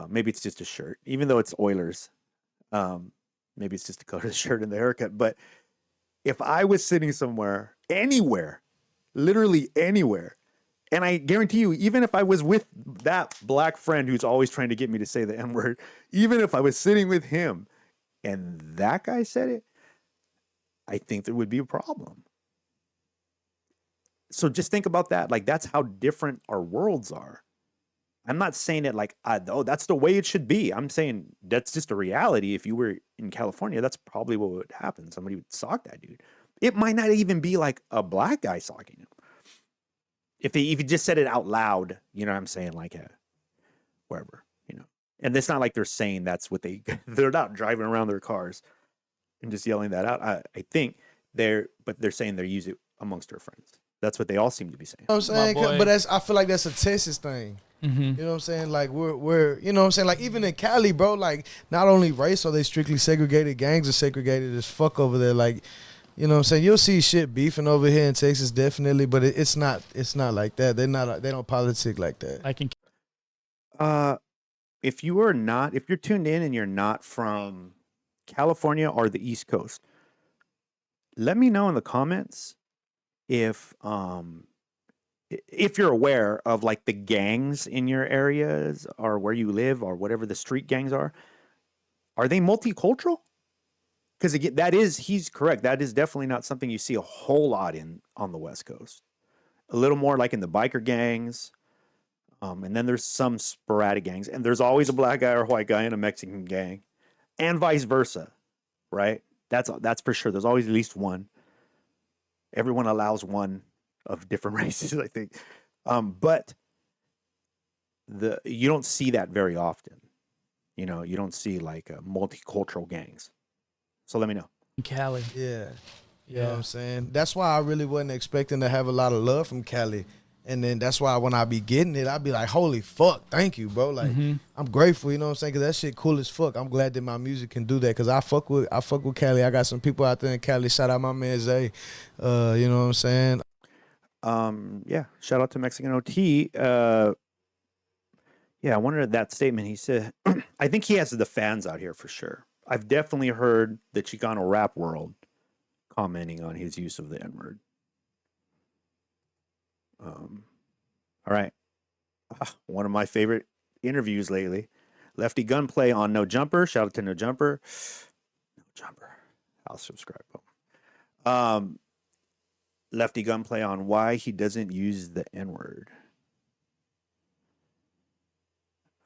Maybe it's just a shirt, even though it's Oilers. Maybe it's just the color of the shirt and the haircut. But if I was sitting somewhere, anywhere, literally anywhere, and I guarantee you, even if I was with that black friend who's always trying to get me to say the N-word, even if I was sitting with him and that guy said it, I think there would be a problem. So just think about that. Like, that's how different our worlds are. I'm not saying it like, oh, that's the way it should be. I'm saying that's just a reality. If you were in California, that's probably what would happen. Somebody would sock that dude. It might not even be like a black guy socking him. If he just said it out loud, you know what I'm saying? Like, wherever, you know. And it's not like they're saying that's what they're not driving around their cars and just yelling that out. I think they're saying they use it amongst their friends. That's what they all seem to be saying.
You know what I'm saying? But I feel like that's a Texas thing.
Mm-hmm.
You know what I'm saying? Like we're you know what I'm saying? Like even in Cali, bro, like not only race are they strictly segregated, gangs are segregated as fuck over there. Like, you know what I'm saying? You'll see shit beefing over here in Texas definitely, but it's not like that. They don't politic like that.
I can
if you're tuned in and you're not from California or the East Coast, let me know in the comments if you're aware of like the gangs in your areas or where you live or whatever the street gangs are they multicultural? Because again, he's correct. That is definitely not something you see a whole lot on the West Coast. A little more like in the biker gangs. And then there's some sporadic gangs, and there's always a black guy or a white guy in a Mexican gang, and vice versa, right? That's for sure. There's always at least one. Everyone allows one of different races, I think. But you don't see that very often. You know, you don't see like multicultural gangs. So let me know.
Cali.
Yeah. You know what I'm saying? That's why I really wasn't expecting to have a lot of love from Cali. And then that's why when I be getting it, I be like, holy fuck, thank you, bro. Like, I'm grateful, you know what I'm saying? Because that shit cool as fuck. I'm glad that my music can do that because I fuck with Cali. I got some people out there in Cali. Shout out my man Zay. You know what I'm saying?
Yeah, shout out to Mexican OT. Yeah, I wondered that statement. He said, I think he has the fans out here for sure. I've definitely heard the Chicano rap world commenting on his use of the N-word. All right. One of my favorite interviews lately. Lefty Gunplay on No Jumper. Shout out to No Jumper. No Jumper. I'll subscribe. Lefty Gunplay on why he doesn't use the N-word.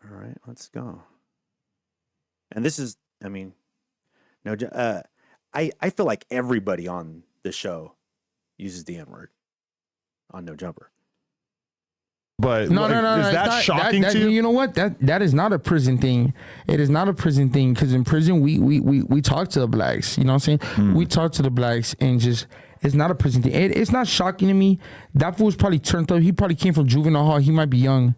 All right, let's go. And this is, I mean, no, I feel like everybody on the show uses the N-word on No Jumper.
But
no,
is that shocking to you?
You know what? That is not a prison thing. It is not a prison thing because in prison we talk to the blacks. You know what I'm saying? We talk to the blacks and just it's not a prison thing. It's not shocking to me. That fool's probably turned up. He probably came from juvenile hall. He might be young.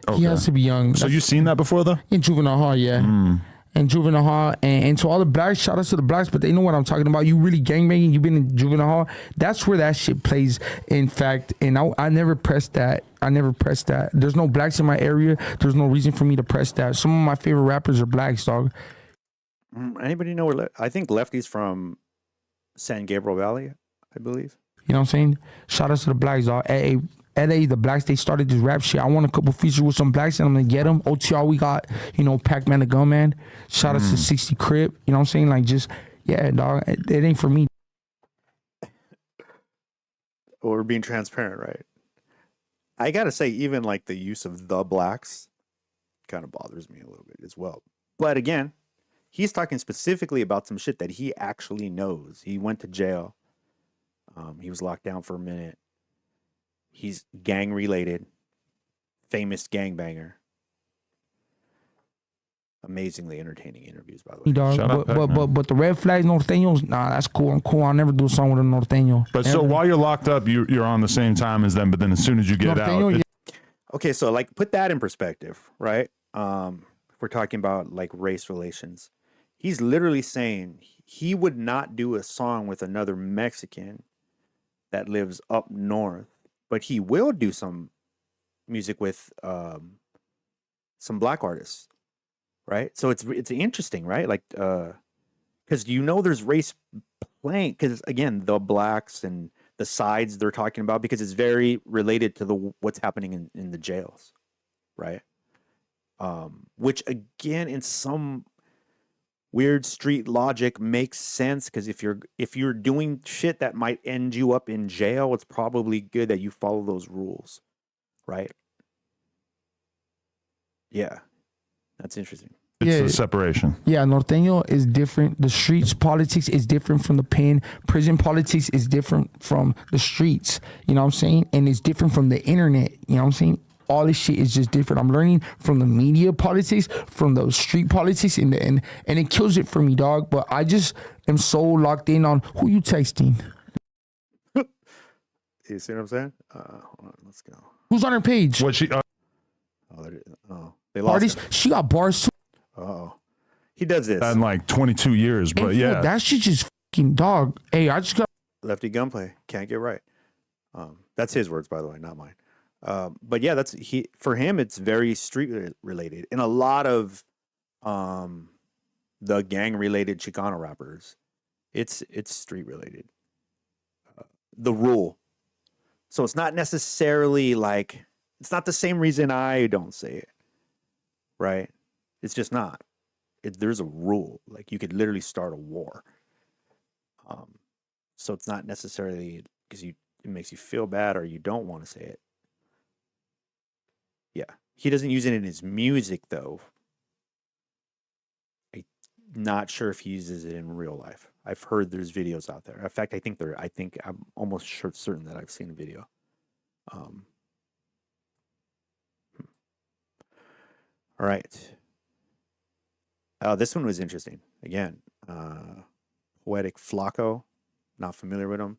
Okay. He has to be young.
So you've seen that before though?
In juvenile hall, yeah. In juvenile hall, and to all the blacks, shout out to the blacks, but they know what I'm talking about. You really gangbanging, you've been in juvenile hall. That's where that shit plays, in fact. And I never pressed that. I never pressed that. There's no blacks in my area. There's no reason for me to press that. Some of my favorite rappers are blacks, dog.
Anybody know where? I think Lefty's from San Gabriel Valley, I believe.
You know what I'm saying? Shout out to the blacks, dog. LA, the blacks, they started this rap shit. I want a couple features with some blacks and I'm gonna get them. OTR, we got, you know, Pac-Man the Gunman. Shout out to 60 Crip. You know what I'm saying? Like, just, yeah, dog, it ain't for me.
We're being transparent, right? I gotta say, even like the use of the blacks kind of bothers me a little bit as well. But again, he's talking specifically about some shit that he actually knows. He went to jail. He was locked down for a minute. He's gang related, famous gangbanger. Amazingly entertaining interviews, by the way.
Dog, but the red flags, norteños, nah, that's cool. I'm cool. I'll never do a song with a norteño.
But so while you're locked up, you're on the same time as them. But then as soon as you get out,
okay, so like put that in perspective, right? If we're talking about like race relations, he's literally saying he would not do a song with another Mexican that lives up north. But he will do some music with some black artists, right? So it's interesting, right? Like, because you know there's race playing, because again, the blacks and the sides they're talking about, because it's very related to what's happening in the jails, right? Which again, in some weird street logic makes sense, because if you're doing shit that might end you up in jail, it's probably good that you follow those rules, right? Yeah, that's interesting.
It's the separation.
Yeah, norteño is different. The streets politics is different from the pen. Prison politics is different from the streets. You know what I'm saying? And it's different from the internet. You know what I'm saying? All this shit is just different. I'm learning from the media politics, from the street politics, and it kills it for me, dog. But I just am so locked in on who you texting.
You see what I'm saying? Hold on, let's go.
Who's on her page?
What she?
They lost
Parties.
it.
She got bars too.
Oh, he does this
in like 22 years, but yeah,
that shit just fucking dog. Hey, I just got
Lefty Gunplay. Can't get right. That's his words, by the way, not mine. But yeah, for him, it's very street related. And a lot of the gang related Chicano rappers, it's street related. The rule. So it's not necessarily like, it's not the same reason I don't say it, right? It's just not. There's a rule. Like you could literally start a war. So it's not necessarily because it makes you feel bad or you don't want to say it. Yeah. He doesn't use it in his music, though. I'm not sure if he uses it in real life. I've heard there's videos out there. In fact, I think I'm almost certain that I've seen a video. All right. This one was interesting. Again, Poetic Flacco. Not familiar with him.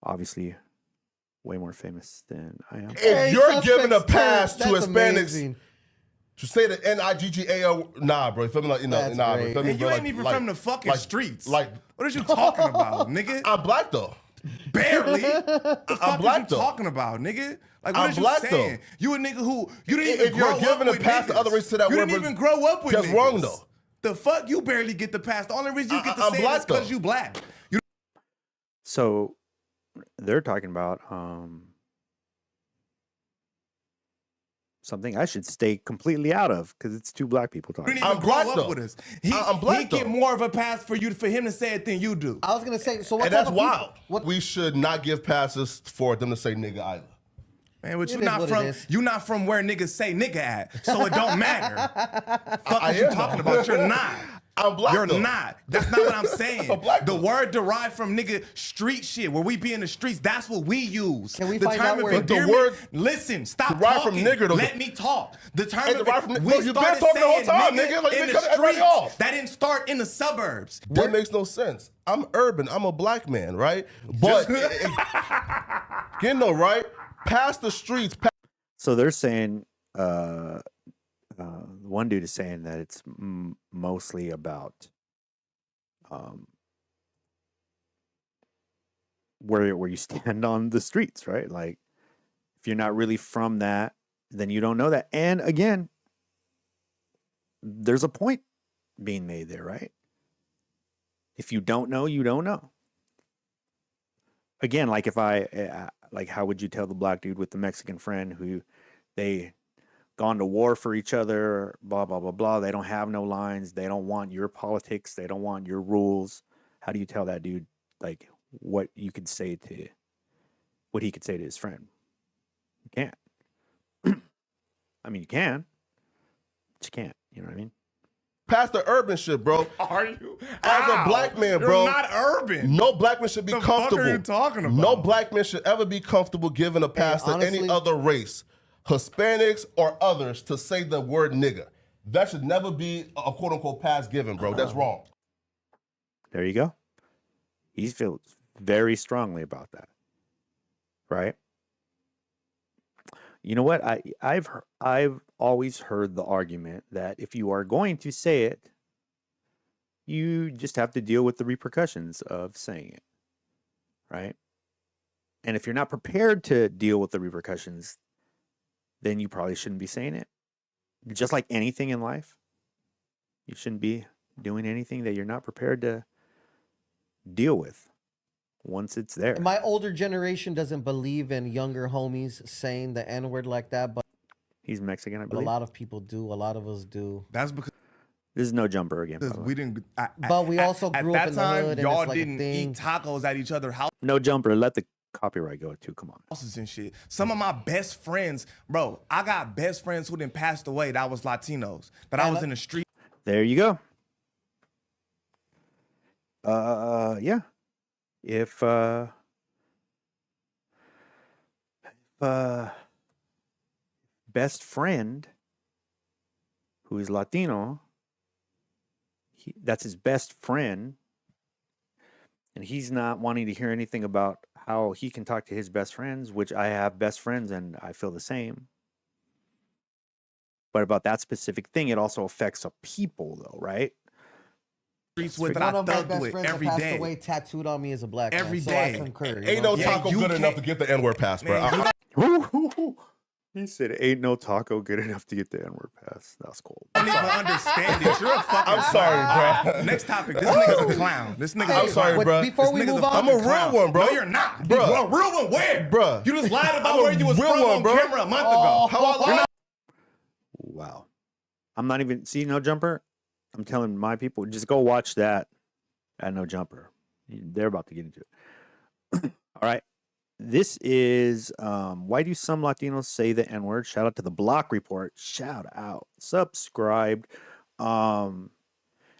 Obviously, way more famous than I am.
If you're giving a pass to Hispanics to say the N-I-G-G-A-L, nah, bro. You feel me? Like, nah, bro. You feel me,
And
bro?
you
Like-
ain't even
like-
from the fucking
like-
streets.
Like,
what are you talking about, nigga?
I'm black though.
Barely. The fuck
I'm black
you
though.
talking about, nigga? Like, what
I'm
is you
black
saying?
though.
You a nigga who you didn't even
If you're
grow
giving
up
a
with
pass to
niggas.
other races to that
you
word,
didn't even grow up with
that's
niggas.
wrong though.
The fuck? You barely get the pass. The only reason you get to
I'm
say
black,
it is because
though.
you black. You
So they're talking about something I should stay completely out of because it's two black people talking.
I'm black though. With us. I'm black. He get more of a pass for him to say it than you do.
I was gonna say. So what?
And that's wild. We should not give passes for them to say nigga either.
Man, but you not from where niggas say nigga at, so it don't matter. Fuck what you talking about? You're not.
I'm black.
You're
though.
not. That's not what I'm saying. The word derived from nigga street shit. Where we be in the streets, that's what we use.
Can we find out where
the word?
Listen, stop
derived
talking.
from nigger, though.
Let me talk. The term
It derived from
we
you've been
started
talking the whole
saying
time,
nigga,
nigga. Like,
in
they
the
cut everybody
streets.
off.
That didn't start in the suburbs.
That makes no sense. I'm urban. I'm a black man, right? But you know, right? Past the streets.
So they're saying, one dude is saying that it's mostly about where you stand on the streets, right? Like, if you're not really from that, then you don't know that. And again, there's a point being made there, right? If you don't know, you don't know. Again, like if like how would you tell the black dude with the Mexican friend who they gone to war for each other, blah, blah, blah, blah. They don't have no lines. They don't want your politics. They don't want your rules. How do you tell that dude, like, what you could say to, what he could say to his friend? You can't. I mean, you can, but you can't. You know what I mean?
Past the urban shit, bro.
Are you?
As a black man, bro.
You're not urban.
No black man should be comfortable.
What are you talking about?
No black man should ever be comfortable giving a pass to any other race, Hispanics or others, to say the word nigga. That should never be a quote unquote pass given, bro. That's wrong.
There you go. He feels very strongly about that, right? You know what? I've always heard the argument that if you are going to say it, you just have to deal with the repercussions of saying it, right? And if you're not prepared to deal with the repercussions, then you probably shouldn't be saying it. Just like anything in life, you shouldn't be doing anything that you're not prepared to deal with once it's there.
My older generation doesn't believe in younger homies saying the N-word like that, but
he's Mexican, I
a
believe.
lot of people do. A lot of us do.
That's because
this is no jumper again.
we didn't.
But we also grew up in the hood, and
y'all
it's like a
didn't
thing.
eat tacos at each other's houses.
No jumper. Let the copyright go too. Come on.
Houses and shit. Some of my best friends, bro. I got best friends who didn't passed away. That was Latinos. But I was in the street.
There you go. Yeah. If best friend who is Latino, that's his best friend, and he's not wanting to hear anything about how he can talk to his best friends, which I have best friends and I feel the same. But about that specific thing, it also affects a people though, right?
Streets with
One of my
thug
best
with
friends
every
that passed
day.
away tattooed on me as a black
Every
man,
day.
so I concur.
Ain't no taco good enough to get the N-word pass, bro.
He said, "Ain't no taco good enough to get the N-word pass." That's cool.
I don't even understand it. You're a fucking
I'm sorry,
clown.
bro.
Next topic. This nigga's a clown. This nigga's
I'm sorry, bro.
Before we move on,
I'm a real one, bro.
No, you're not.
Bro.
You're a real one. Where?
Bro.
You just lied about
I'm
where you was
real
from
one,
on
bro.
camera a month ago.
How I lie?
Wow. I'm not even, see, no jumper. I'm telling my people, just go watch that at No Jumper. They're about to get into it. All right. This is why do some Latinos say the N-word? Shout out to the Block Report. Shout out. Subscribed. And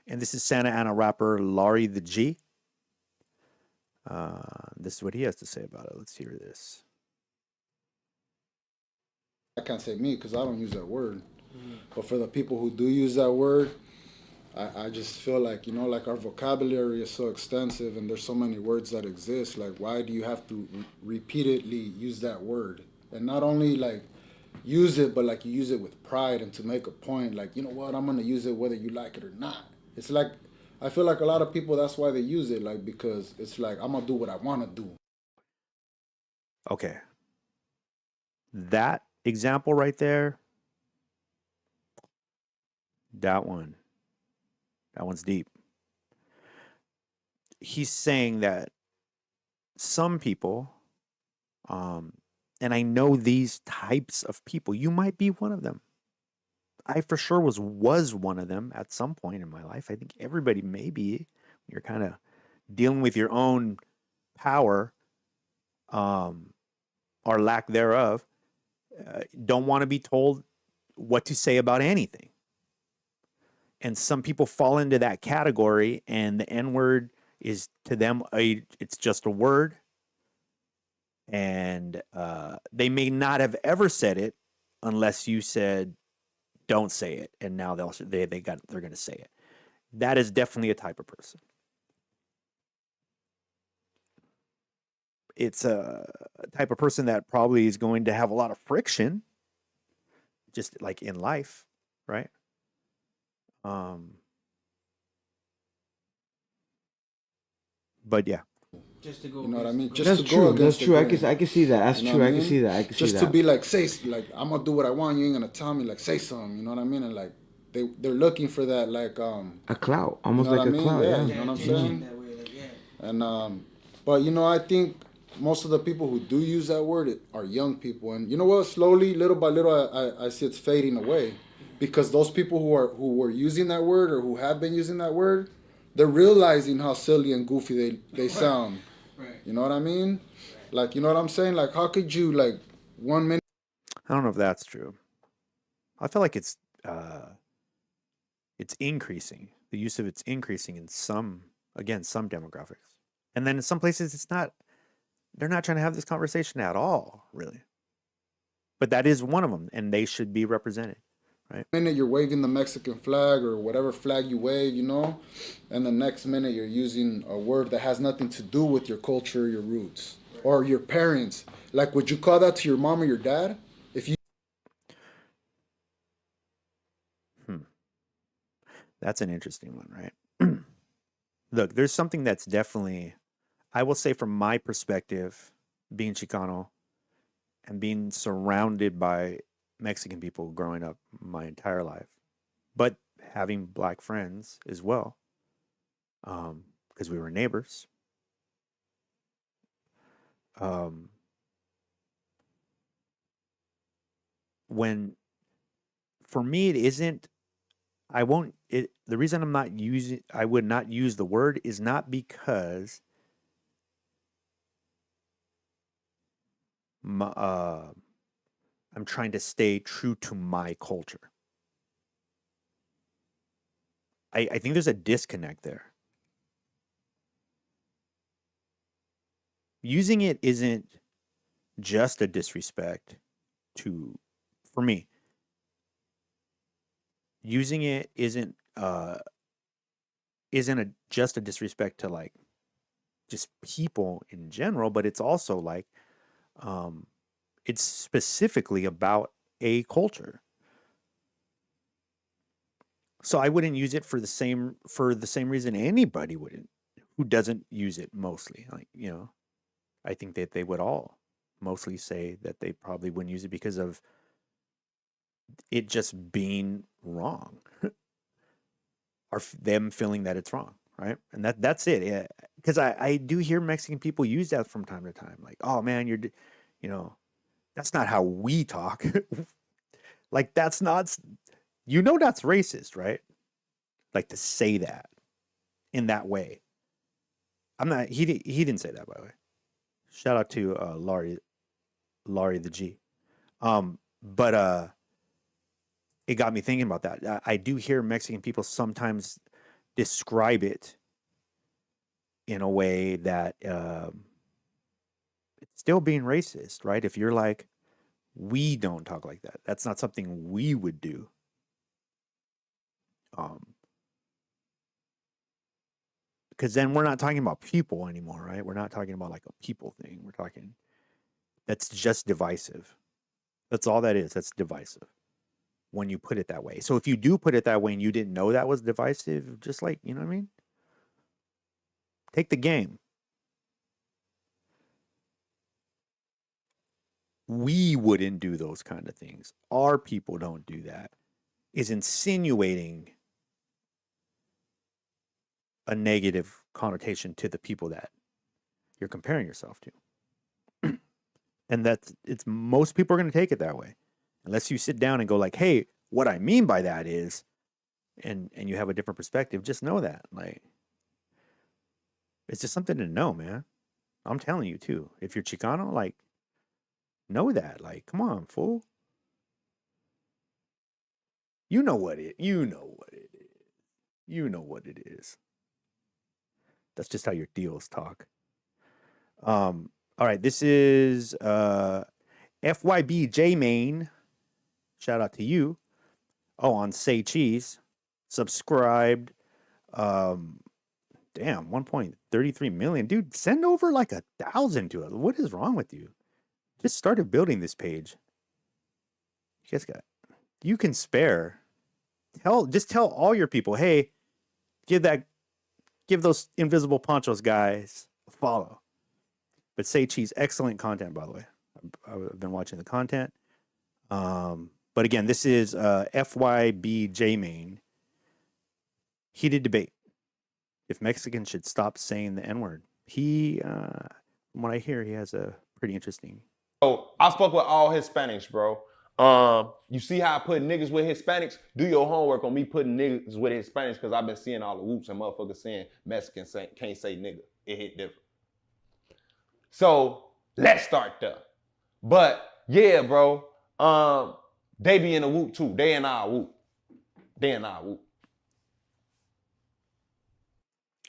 this is Santa Ana rapper Larry the G. This is what he has to say about it. Let's hear this.
I can't say me because I don't use that word. But for the people who do use that word, I just feel like, you know, like our vocabulary is so extensive and there's so many words that exist. Like, why do you have to repeatedly use that word? And not only like use it, but like you use it with pride and to make a point. Like, you know what, I'm going to use it whether you like it or not. It's like, I feel like a lot of people, that's why they use it. Like, because it's like, I'm going to do what I want to do.
Okay. That example right there, that one's deep. He's saying that some people And I know these types of people. You might be one of them. I for sure was one of them at some point in my life. I think everybody may be. You're kind of dealing with your own power, or lack thereof. Don't want to be told what to say about anything. And some people fall into that category, and the N-word is to them it's just a word, and they may not have ever said it unless you said don't say it, and now they're going to say it. That is definitely a type of person. It's a type of person that probably is going to have a lot of friction, just like in life, right? But yeah.
Just to go. You know what I mean? Just
That's
to
true.
go against
That's true.
the grain.
I can see that. That's
You know
true.
what
I can
mean?
see that. I can see
Just
that.
to be like, say, like, I'm gonna do what I want. You ain't gonna tell me, like, say something. You know what I mean? And like, they're looking for that, like,
a clout,
you
almost
know
like
what I
a
mean?
clout.
Yeah,
Yeah.
you know what I'm saying? And but you know, I think most of the people who do use that word are young people, and you know what? Slowly, little by little, I see it's fading away, because those people who were using that word or who have been using that word, they're realizing how silly and goofy they sound. Right. You know what I mean? Like, you know what I'm saying? Like, how could you, like, 1 minute?
I don't know if that's true. I feel like it's increasing. The use of it's increasing in some demographics. And then in some places it's not. They're not trying to have this conversation at all, really. But that is one of them, and they should be represented, right?
Minute you're waving the Mexican flag or whatever flag you wave, you know, and the next minute you're using a word that has nothing to do with your culture, your roots, or your parents. Like, would you call that to your mom or your dad? If you
That's an interesting one, right? Look, there's something that's definitely, I will say from my perspective, being Chicano and being surrounded by Mexican people growing up my entire life, but having black friends as well, because we were neighbors. When, for me, it isn't, I won't, the reason I would not use the word is not because I'm trying to stay true to my culture. I think there's a disconnect there. Using it isn't just a disrespect for me. Using it isn't just a disrespect to, like, just people in general, but it's also like it's specifically about a culture. So I wouldn't use it for the same reason anybody wouldn't, who doesn't use it mostly. Like, you know, I think that they would all mostly say that they probably wouldn't use it because of it just being wrong, or them feeling that it's wrong, right? And that's it. Yeah, because I do hear Mexican people use that from time to time, like, oh man, you know, that's not how we talk. Like, that's not, that's racist, right? Like, to say that in that way. He didn't say that, by the way. Shout out to Laurie the G. But it got me thinking about that. I do hear Mexican people sometimes describe it in a way that it's still being racist, right? If you're like, we don't talk like that. That's not something we would do. Because then we're not talking about people anymore, right? We're not talking about like a people thing. We're talking, that's just divisive. That's all that is. That's divisive when you put it that way. So if you do put it that way and you didn't know that was divisive, just like, you know what I mean? Take the game. We wouldn't do those kind of things. Our people don't do that. Is insinuating a negative connotation to the people that you're comparing yourself to. And it's most people are going to take it that way. Unless you sit down and go like, hey, what I mean by that is, and you have a different perspective, just know that. Like, it's just something to know, man. I'm telling you too. If you're Chicano, like, know that. Like, come on, fool. You know what it is. You know what it is. That's just how your deals talk. All right, this is FYB J Main. Shout out to you. Oh, on Say Cheese. Subscribed. Damn, 1.33 million. Dude, send over like 1,000 to it. What is wrong with you? Just started building this page. You guys you can spare. Just tell all your people, hey, give those Invisible Panchos guys a follow. But Say Cheese, excellent content, by the way. I've been watching the content. But again, this is FYB J Main. Heated debate. If Mexicans should stop saying the N-word. He, from what I hear, he has a pretty interesting.
Oh, I fuck with all Hispanics, bro. You see how I put niggas with Hispanics? Do your homework on me putting niggas with Hispanics because I've been seeing all the whoops and motherfuckers saying Mexicans can't say nigga. It hit different. So let's start there. But yeah, bro. They be in a whoop too. They in our whoop. They in our whoop.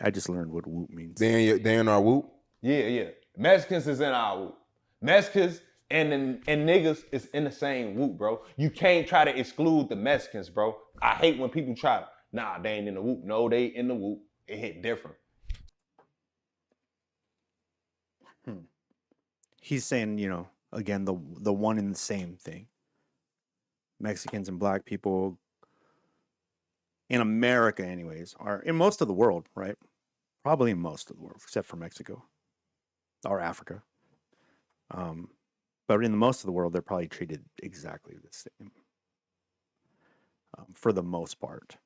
I just learned what whoop means.
They in our whoop? Yeah. Mexicans is in our whoop. Mexicans and niggas is in the same whoop, bro. You can't try to exclude the Mexicans, bro. I hate when people try to, nah, they ain't in the whoop. No, they in the whoop. It hit different.
He's saying, again, the one and the same thing. Mexicans and black people in America, anyways, are in most of the world, right? Probably in most of the world, except for Mexico or Africa. But in the most of the world, they're probably treated exactly the same for the most part.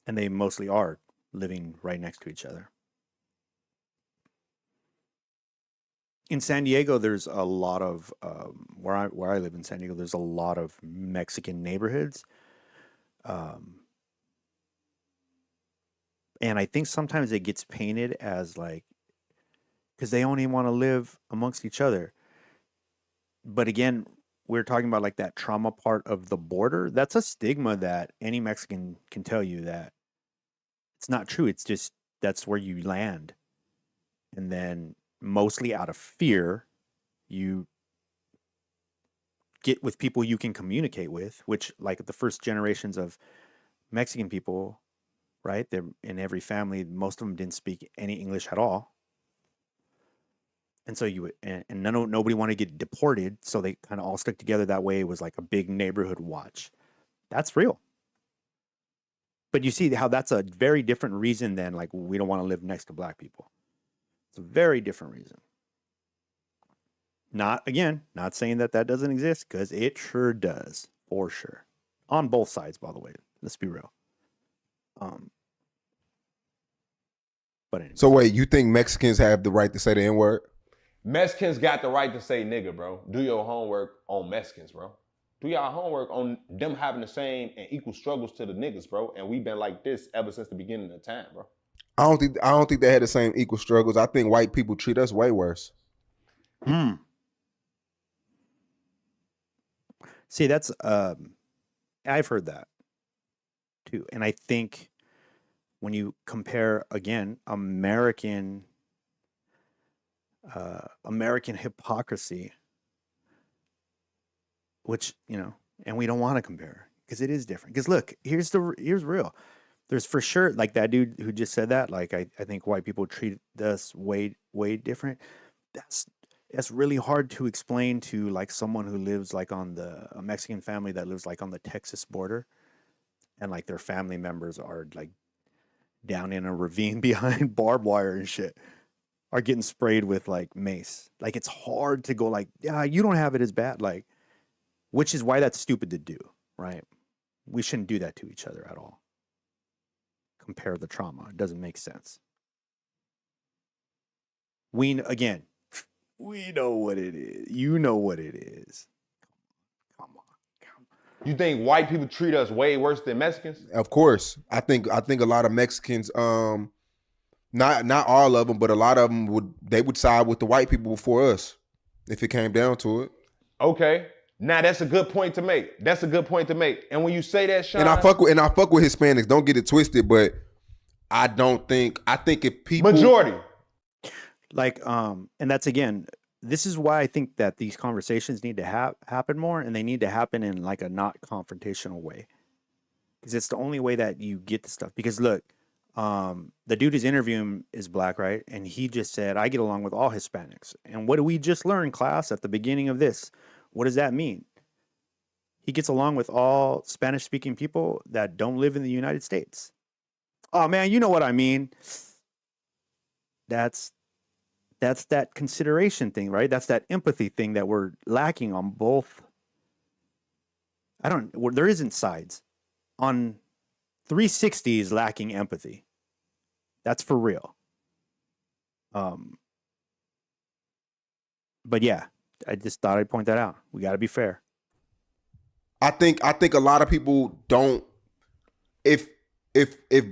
And they mostly are living right next to each other. In San Diego, there's a lot of where I live in San Diego. There's a lot of Mexican neighborhoods, and I think sometimes it gets painted as like because they only want to live amongst each other. But again, we're talking about like that trauma part of the border. That's a stigma that any Mexican can tell you that it's not true. It's just that's where you land, and then. Mostly out of fear, you get with people you can communicate with, which like the first generations of Mexican people, right? They're in every family, most of them didn't speak any English at all. And so nobody wanted to get deported. So they kind of all stuck together that way. It was like a big neighborhood watch. That's real. But you see how that's a very different reason than like, we don't want to live next to black people. It's a very different reason. Not saying that doesn't exist, because it sure does, for sure. On both sides, by the way. Let's be real. But anyway.
So wait, you think Mexicans have the right to say the N-word?
Mexicans got the right to say nigga, bro. Do your homework on Mexicans, bro. Do y'all homework on them having the same and equal struggles to the niggas, bro. And we've been like this ever since the beginning of time, bro.
I don't think they had the same equal struggles. I think white people treat us way worse.
See, that's I've heard that too. And I think when you compare again American hypocrisy, which, and we don't want to compare because it is different. Because look, here's real. There's for sure, like that dude who just said that, like, I think white people treat us way, way different. That's really hard to explain to like someone who lives like a Mexican family that lives like on the Texas border, and like their family members are like down in a ravine behind barbed wire and shit, are getting sprayed with like mace. Like, it's hard to go like, yeah, you don't have it as bad, like, which is why that's stupid to do, right? We shouldn't do that to each other at all. Compare the trauma. It doesn't make sense. Again, We know what it is. You know what it is.
You think white people treat us way worse than Mexicans?
Of course, I think a lot of Mexicans, not all of them, but a lot of them would side with the white people before us if it came down to it.
Okay, now that's a good point to make. And when you say that, Sean,
and I fuck with Hispanics. Don't get it twisted, but I think if people
majority,
like, and that's again. This is why I think that these conversations need to happen more, and they need to happen in like a not confrontational way, because it's the only way that you get the stuff. Because look, the dude who's interviewing is black, right? And he just said, I get along with all Hispanics. And what do we just learn, class, at the beginning of this? What does that mean? He gets along with all Spanish-speaking people that don't live in the United States. Oh, man, you know what I mean. That's that consideration thing, right? That's that empathy thing that we're lacking on both. There isn't sides. On 360 is lacking empathy. That's for real. But yeah, I just thought I'd point that out. We got to be fair.
I think a lot of people don't. If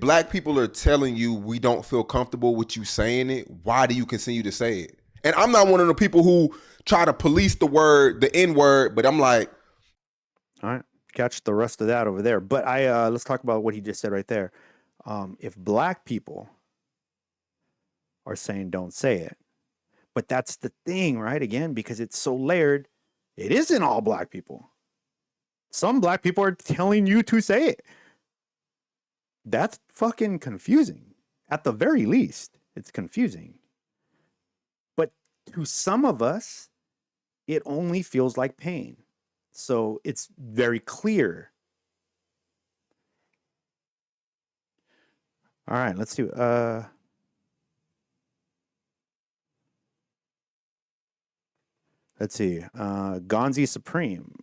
black people are telling you we don't feel comfortable with you saying it, why do you continue to say it? And I'm not one of the people who try to police the N-word, but I'm like,
all right, catch the rest of that over there. But let's talk about what he just said right there. If black people are saying don't say it, but that's the thing, right? Again, because it's so layered, it isn't all black people. Some black people are telling you to say it. That's fucking confusing. At the very least, it's confusing. But to some of us, it only feels like pain. So it's very clear. All right, let's do let's see. Gonzi Supreme.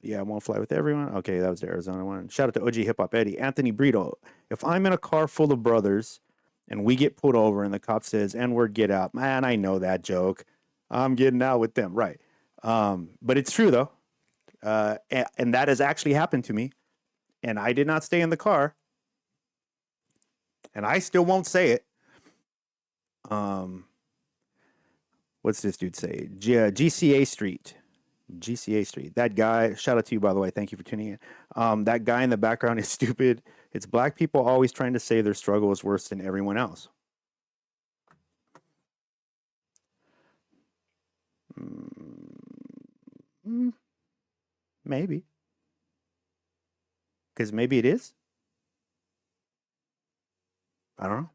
Yeah, I won't fly with everyone. Okay, that was the Arizona one. Shout out to OG Hip Hop Eddie. Anthony Brito. If I'm in a car full of brothers and we get pulled over and the cop says, N-word, get out. Man, I know that joke. I'm getting out with them. Right. But it's true, though. And that has actually happened to me. And I did not stay in the car. And I still won't say it. What's this dude say? GCA Street. GCA Street. That guy, shout out to you, by the way. Thank you for tuning in. That guy in the background is stupid. It's black people always trying to say their struggle is worse than everyone else. Maybe. Because maybe it is. I don't know.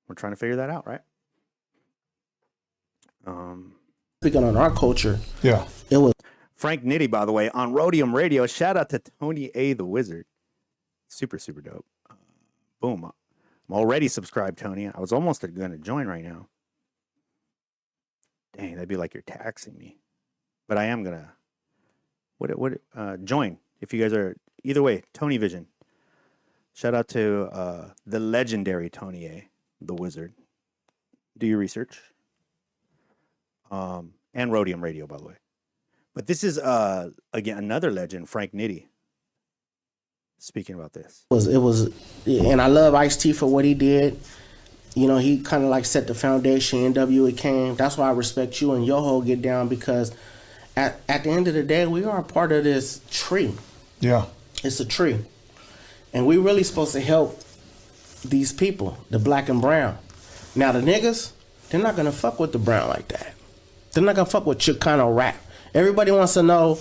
We're trying to figure that out, right?
Speaking on our culture,
yeah,
it was
Frank Nitty, by the way, on Rhodium Radio. Shout out to Tony A. the Wizard. Super, super dope. Boom. I'm already subscribed, Tony. I was almost going to join right now. Dang, that'd be like you're taxing me. But I am going to join if you guys are. Either way, Tony Vision. Shout out to the legendary Tony A. the Wizard. Do your research. And Rhodium Radio, by the way. But this is again another legend, Frank Nitty. Speaking about this,
it was, and I love Ice-T for what he did. You know, he kind of like set the foundation. NWA came. That's why I respect you and Yoho get down, because at the end of the day, we are a part of this tree.
Yeah,
it's a tree, and we really supposed to help these people, the black and brown. Now the niggas, they're not gonna fuck with the brown like that. They're not gonna fuck with Chicano Rap. Everybody wants to know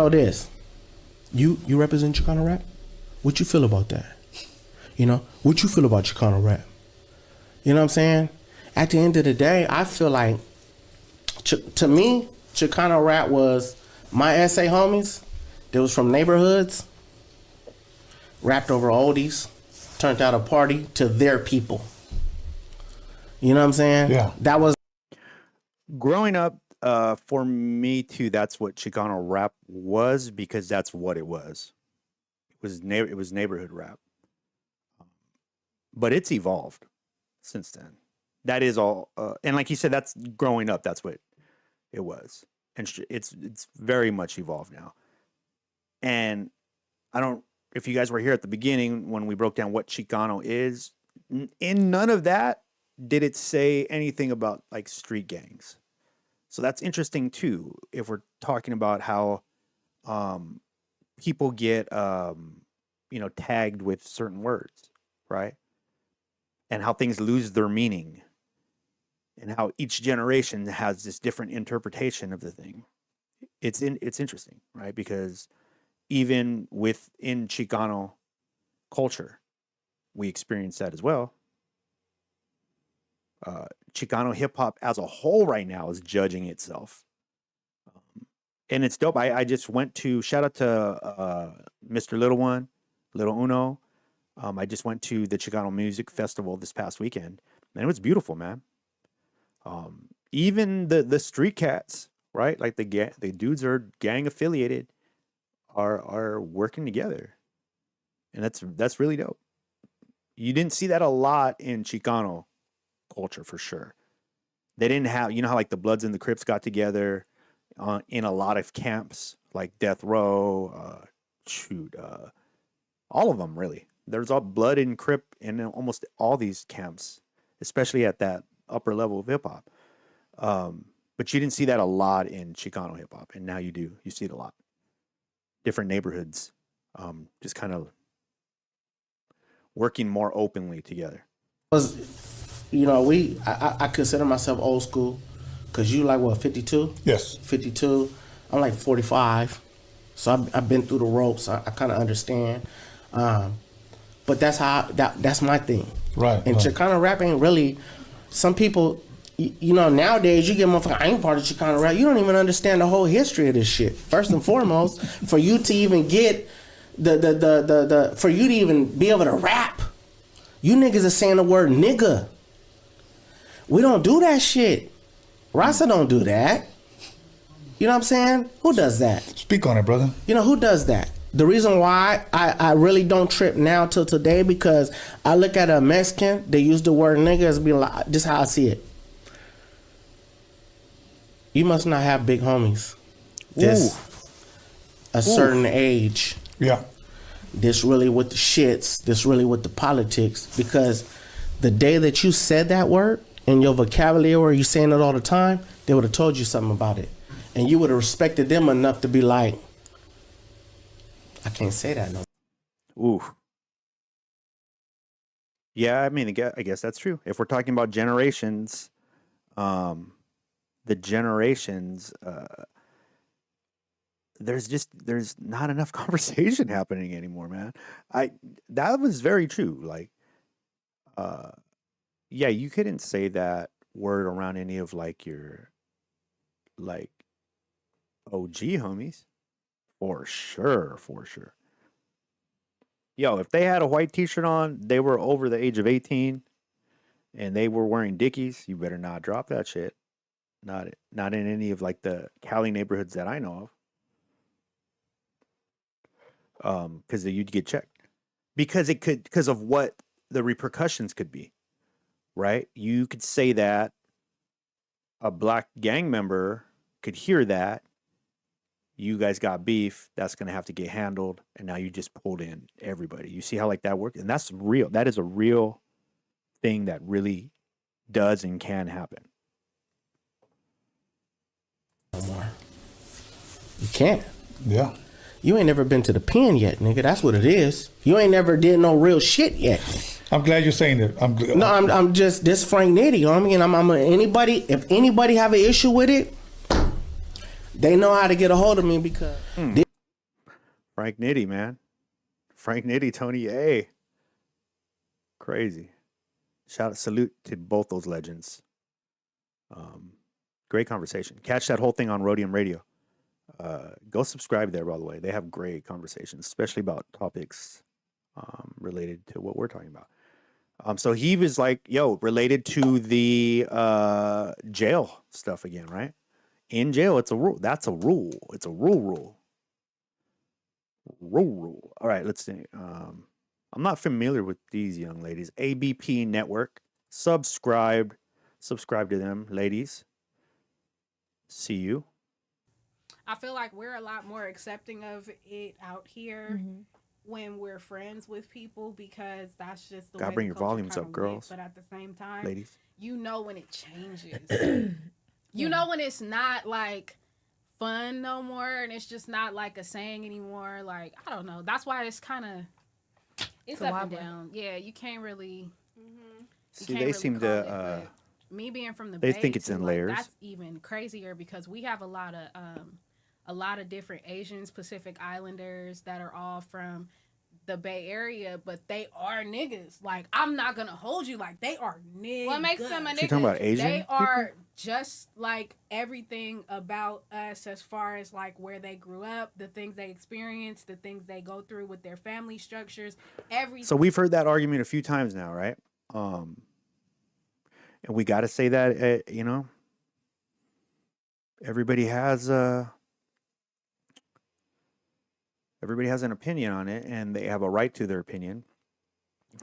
this. You represent Chicano Rap? What you feel about that? You know, what you feel about Chicano Rap? You know what I'm saying? At the end of the day, I feel like, to me, Chicano Rap was my SA homies. They was from neighborhoods, rapped over oldies, turned out a party to their people. You know what I'm saying?
Yeah.
That was
growing up, for me too, that's what Chicano Rap was, because that's what it was. It was neighborhood rap. But it's evolved since then. that is all. And like you said, that's growing up. That's what it was, and it's very much evolved now. And I don't. If you guys were here at the beginning when we broke down what Chicano is, in none of that did it say anything about like street gangs. So that's interesting too. If we're talking about how people get tagged with certain words, right? And how things lose their meaning, and how each generation has this different interpretation of the thing. It's interesting, right? Because even within Chicano culture, we experience that as well. Chicano hip-hop as a whole right now is judging itself. And it's dope. I just went to, shout out to Mr. Little One, Little Uno. I just went to the Chicano Music Festival this past weekend, and it was beautiful, man. Even the street cats, right? Like the dudes are gang affiliated, are working together, and that's really dope. You didn't see that a lot in Chicano culture for sure. They didn't have, how like the Bloods and the Crips got together in a lot of camps, like Death Row, all of them really. There's all Blood and Crip in almost all these camps, especially at that upper level of hip hop. But you didn't see that a lot in Chicano hip hop, and now you do. You see it a lot. Different neighborhoods, just kind of working more openly together.
I consider myself old school, because you like what, 52?
Yes.
52. I'm like 45, so I've been through the ropes. I kind of understand. But that's that's my thing.
Right.
And Chicano rap ain't really, some people, nowadays you get motherfucker, I ain't part of Chicano rap. You don't even understand the whole history of this shit. First and foremost, for you to even get for you to even be able to rap, you niggas are saying the word nigga. We don't do that shit. Rasta don't do that. You know what I'm saying? Who does that?
Speak on it, brother.
Who does that? The reason why I really don't trip now till today, because I look at a Mexican, they use the word nigga as being like, just how I see it. You must not have big homies. A certain age.
Yeah.
This really with the shits. This really with the politics. Because the day that you said that word in your vocabulary, or you saying it all the time, they would have told you something about it. And you would have respected them enough to be like, I can't say that no.
Ooh. Yeah, I mean, I guess that's true. If we're talking about generations, the generations, there's not enough conversation happening anymore, man. That was very true. Like, yeah, you couldn't say that word around any of like your like OG homies. For sure. Yo, if they had a white t-shirt on, they were over the age of 18, and they were wearing Dickies, you better not drop that shit. Not in any of like the Cali neighborhoods that I know of. Because you'd get checked. Because of what the repercussions could be. Right? You could say that a black gang member could hear that. You guys got beef, that's going to have to get handled, and now you just pulled in everybody. You see how like that works? And that's real. That is a real thing that really does and can happen.
No more. You can't.
Yeah.
You ain't never been to the pen yet, nigga. That's what it is. You ain't never did no real shit yet.
I'm glad you're saying that.
I'm just this Frank Nitty, you know what I mean? I'm anybody, if anybody have an issue with it, they know how to get a hold of me because
Frank Nitty, man. Frank Nitty, Tony A. Crazy. Salute to both those legends. Great conversation. Catch that whole thing on Rhodium Radio. Go subscribe there, by the way. They have great conversations, especially about topics related to what we're talking about. So he was like, related to the jail stuff again, right? In jail, it's a rule. That's a rule. It's a rule. Rule. All right, let's see. I'm not familiar with these young ladies. ABP Network. Subscribed. Subscribe to them, ladies. See you.
I feel like we're a lot more accepting of it out here when we're friends with people because that's just the
Gotta
way
bring
the
your
culture
volumes
kinda
up, girls.
went. But at the same time,
Ladies.
you know when it changes. You know when it's not like fun no more and it's just not like a saying anymore. Like, I don't know. That's why it's kind of, it's up and down. Yeah, you can't really.
See, they seem to.
Me being from the
They
Bay,
think it's
too,
in
like,
layers.
that's even crazier because we have a lot of different Asians, Pacific Islanders that are all from the Bay Area, but they are niggas. Like, I'm not gonna hold you. Like, they are niggas.
What makes them a nigga?
She talking about Asian
They
people?
are just like everything about us as far as like where they grew up, the things they experience, the things they go through with their family structures, everything.
So we've heard that argument a few times now, right? And we got to say that, you know, everybody has an opinion on it, and they have a right to their opinion.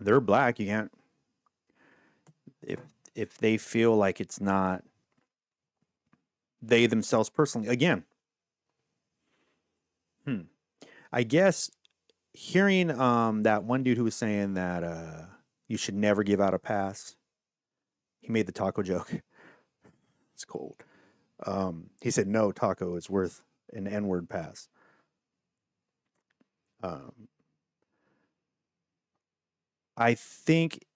They're black. You can't. If they feel like it's not they themselves personally, again. I guess hearing that one dude who was saying that you should never give out a pass. He made the taco joke. It's cold. He said, no taco is worth an N-word pass. I think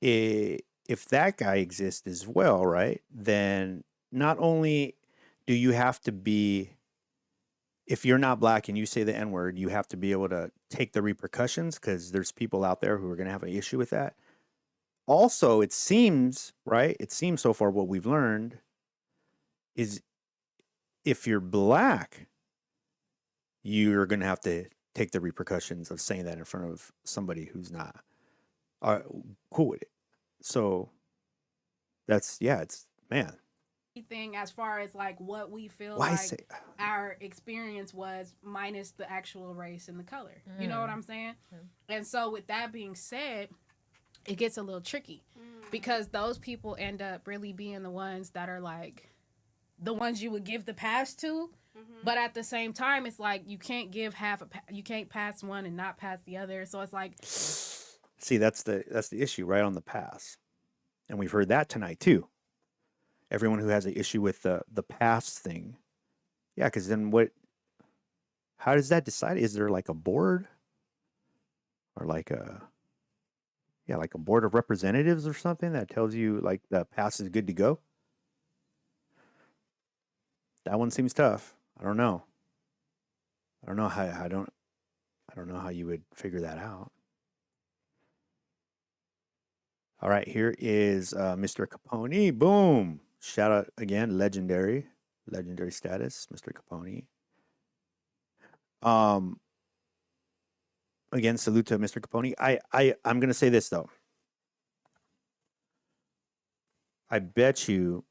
if that guy exists as well, right, then not only do you have to be, if you're not black and you say the N-word, you have to be able to take the repercussions because there's people out there who are going to have an issue with that. Also, it seems, right? It seems so far what we've learned is if you're black, you're going to have to take the repercussions of saying that in front of somebody who's not cool with it. So that's, yeah, it's, man.
Thing as far as like what we feel
Why
like
say-
our experience was minus the actual race and the color. You know what I'm saying? And so with that being said, it gets a little tricky because those people end up really being the ones that are like the ones you would give the pass to. But at the same time, it's like you can't give you can't pass one and not pass the other. So it's like,
See, that's the issue, right, on the pass. And we've heard that tonight too. Everyone who has an issue with the pass thing. Yeah, because then how does that decide? Is there like a board? Or like a board of representatives or something that tells you like the pass is good to go? That one seems tough. I don't know. I don't know how you would figure that out. All right, here is Mr. Capone. Boom. Shout out again, legendary status, Mr. Capone. Again, salute to Mr. Capone. I'm gonna say this though. I bet you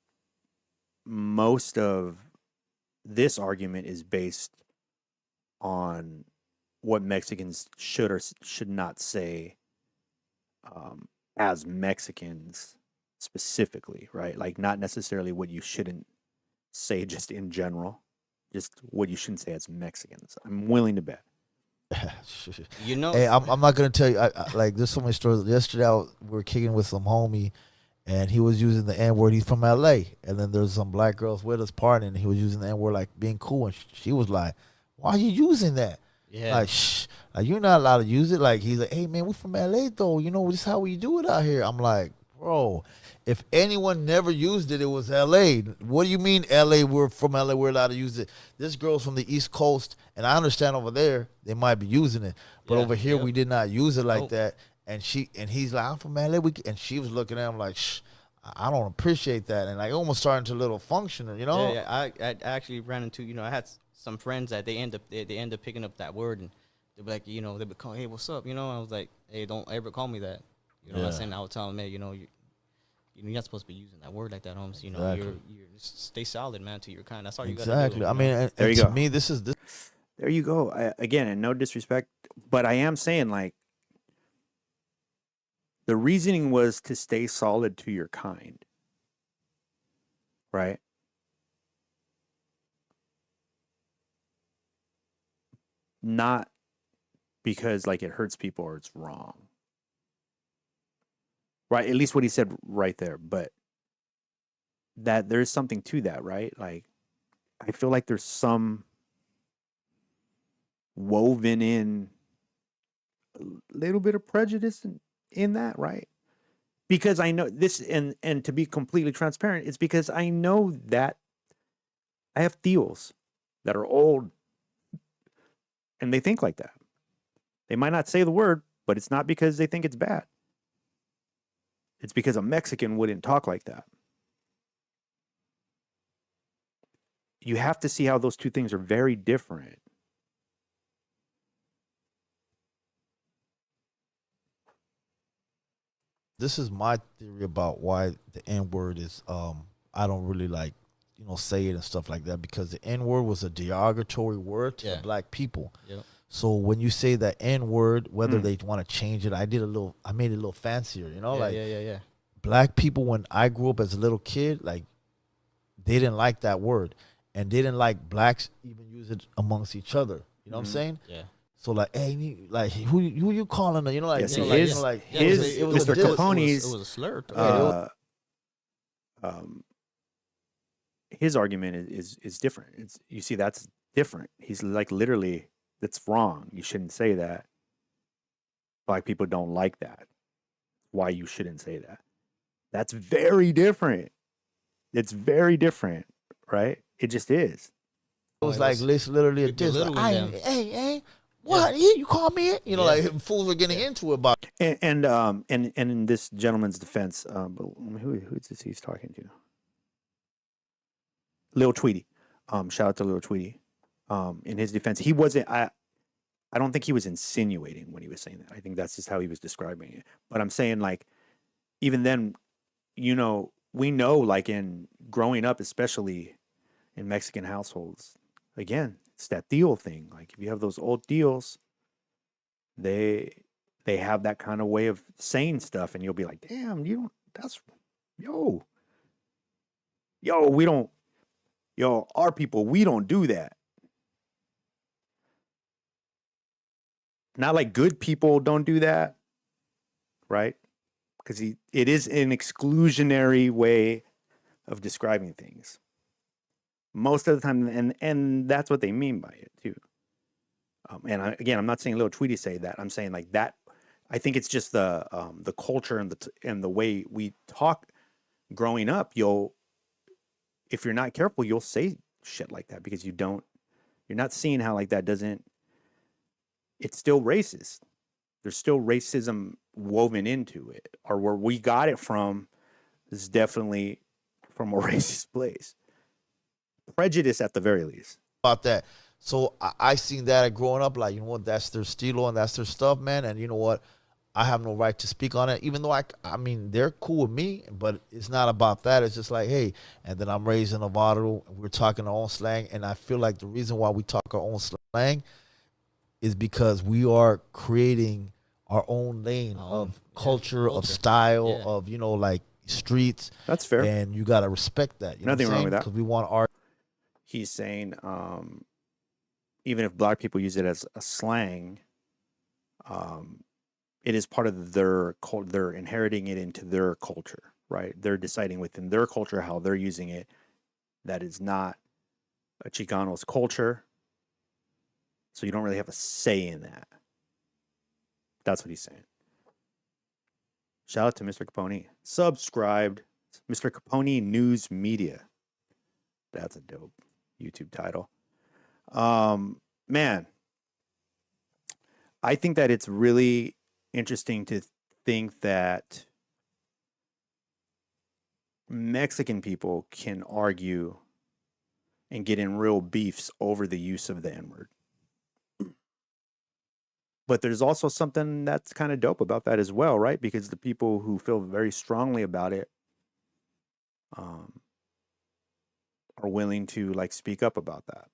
most of this argument is based on what Mexicans should or should not say as Mexicans specifically, right? Like not necessarily what you shouldn't say just in general, just what you shouldn't say as Mexicans. I'm willing to bet.
You know,
hey, I'm not gonna tell you. Like, there's so many stories. Yesterday, we were kicking with some homie, and he was using the N word. He's from LA, and then there's some black girls with us partying, and he was using the N word like being cool, and she was like, "Why are you using that?"
Yeah.
Like, shh, like you're not allowed to use it. Like he's like, "Hey man, we're from LA though. You know, this is how we do it out here." I'm like, bro, if anyone never used it, it was LA. What do you mean LA? We're from LA. We're allowed to use it. This girl's from the East Coast, and I understand over there they might be using it, but over here we did not use it like that. And he's like, I'm from LA. And she was looking at him like, shh, I don't appreciate that. And like almost starting to little function, you know?
Yeah, I actually ran into, I had some friends that they end up picking up that word, and they'd be like, they would call, hey, what's up? I was like, hey, don't ever call me that. You know what I'm saying? I would tell them, hey, you're not supposed to be using that word like that, Holmes.
Exactly.
You're stay solid, man, to your kind. That's all you got to do.
Exactly. I mean, and
There you
to
go.
me, this is
There you go. Again, and no disrespect, but I am saying like the reasoning was to stay solid to your kind. right? Not because like it hurts people or it's wrong. Right? At least what he said right there, but that there's something to that, right? Like I feel like there's some woven in a little bit of prejudice in that, right? Because I know this, and to be completely transparent, it's because I know that I have tios that are old and they think like that. They might not say the word, but it's not because they think it's bad. It's because a Mexican wouldn't talk like that. You have to see how those two things are very different.
This is my theory about why the N word is I don't really like, say it and stuff like that, because the N word was a derogatory word to the black people.
Yep.
So when you say that N word, whether they want to change it, I made it a little fancier,
Yeah.
Black people, when I grew up as a little kid, like they didn't like that word, and they didn't like blacks even use it amongst each other. You know what I'm saying?
Yeah.
So like, hey, like who you calling? It was
Mr. Capone's,
it was a slur.
His argument is different. You see, that's different. He's like literally, that's wrong. You shouldn't say that. Black people don't like that. Why you shouldn't say that? That's very different. It's very different, right? It just is.
It was like literally a diss. Like, hey, what? Yeah. You call me it? Like fools were getting into it about.
And in this gentleman's defense, but who is this he's talking to? Lil Tweety. Shout out to Lil Tweety. In his defense, he wasn't. I don't think he was insinuating when he was saying that. I think that's just how he was describing it. But I'm saying, like, even then, we know, like, in growing up, especially in Mexican households, again, it's that deal thing. Like, if you have those old deals, they have that kind of way of saying stuff, and you'll be like, damn, our people, we don't do that. Not like good people don't do that, right? Because it is an exclusionary way of describing things most of the time, and that's what they mean by it too. Again, I'm not saying Lil Tweety say that. I'm saying like that. I think it's just the culture and the way we talk growing up. If you're not careful, you'll say shit like that because you're not seeing how like that doesn't. It's still racist. There's still racism woven into it, or where we got it from is definitely from a racist place. Prejudice at the very least.
About that. So I seen that growing up, like, that's their stilo and that's their stuff, man. And you know what? I have no right to speak on it, even though I mean, they're cool with me, but it's not about that. It's just like, hey, and then I'm raised in Novato, and we're talking our own slang, and I feel like the reason why we talk our own slang is because we are creating our own lane of culture, of style, of, like streets.
That's fair.
And you got to respect that. You
Nothing
know what
wrong with that.
Because we want our.
He's saying, even if black people use it as a slang, it is part of their culture. They're inheriting it into their culture, right? They're deciding within their culture how they're using it. That is not a Chicano's culture. So you don't really have a say in that. That's what he's saying. Shout out to Mr. Capone. Subscribed. Mr. Capone News Media. That's a dope YouTube title. Man, I think that it's really interesting to think that Mexican people can argue and get in real beefs over the use of the N-word. But there's also something that's kind of dope about that as well, right? Because the people who feel very strongly about it are willing to like speak up about that.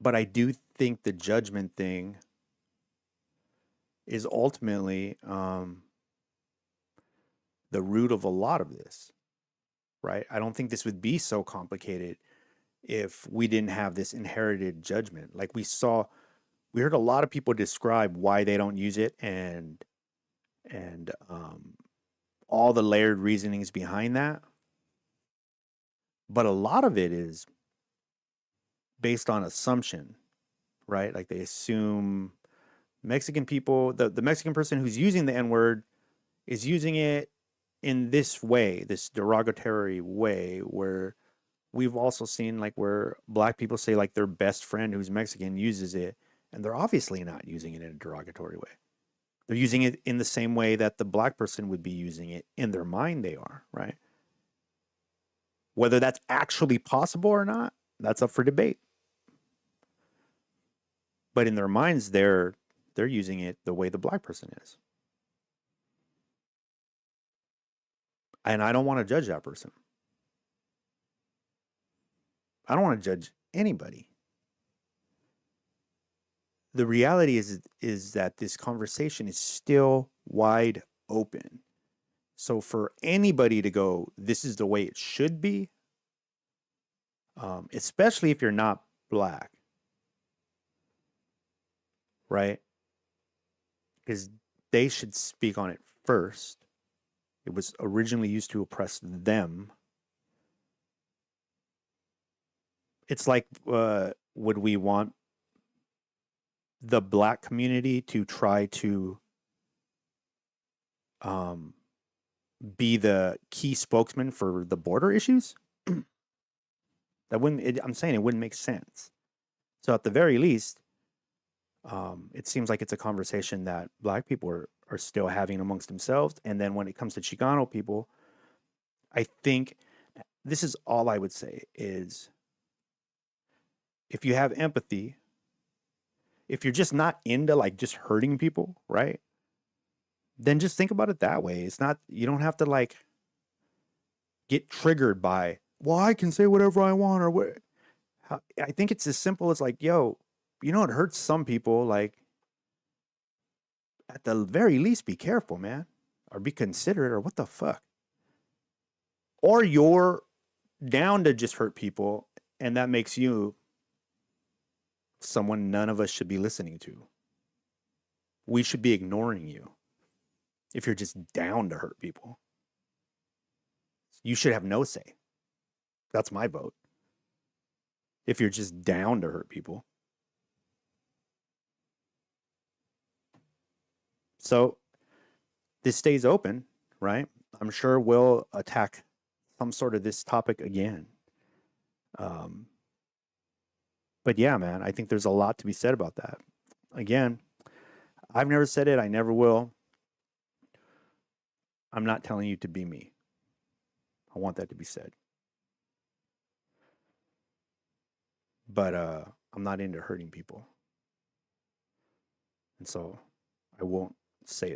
But I do think the judgment thing is ultimately the root of a lot of this, right? I don't think this would be so complicated if we didn't have this inherited judgment. Like we heard a lot of people describe why they don't use it and all the layered reasonings behind that. But a lot of it is based on assumption, right? Like they assume Mexican people, the Mexican person who's using the N-word is using it in this way, this derogatory way, where we've also seen like where black people say like their best friend who's Mexican uses it, and they're obviously not using it in a derogatory way. They're using it in the same way that the black person would be using it. In their mind they are, right? Whether that's actually possible or not, that's up for debate. But in their minds, they're using it the way the black person is. And I don't want to judge that person. I don't want to judge anybody. The reality is that this conversation is still wide open. So for anybody to go, this is the way it should be, especially if you're not black, right? Because they should speak on it first. It was originally used to oppress them. It's like, would we want the black community to try to be the key spokesman for the border issues? That wouldn't. I'm saying it wouldn't make sense. So at the very least, it seems like it's a conversation that black people are still having amongst themselves. And then when it comes to Chicano people, I think this is all I would say is, if you have empathy, if you're just not into like just hurting people, right? Then just think about it that way. It's not, you don't have to like get triggered by, well, I can say whatever I want or what. I think it's as simple as like, yo, you know, it hurts some people. Like, at the very least, be careful, man, or be considerate, or what the fuck. Or you're down to just hurt people, and that makes you someone none of us should be listening to. We should be ignoring you if you're just down to hurt people. You should have no say. That's my vote. If you're just down to hurt people. So this stays open, right? I'm sure we'll attack some sort of this topic again. But yeah, man, I think there's a lot to be said about that. Again, I've never said it. I never will. I'm not telling you to be me. I want that to be said. But I'm not into hurting people. And so I won't say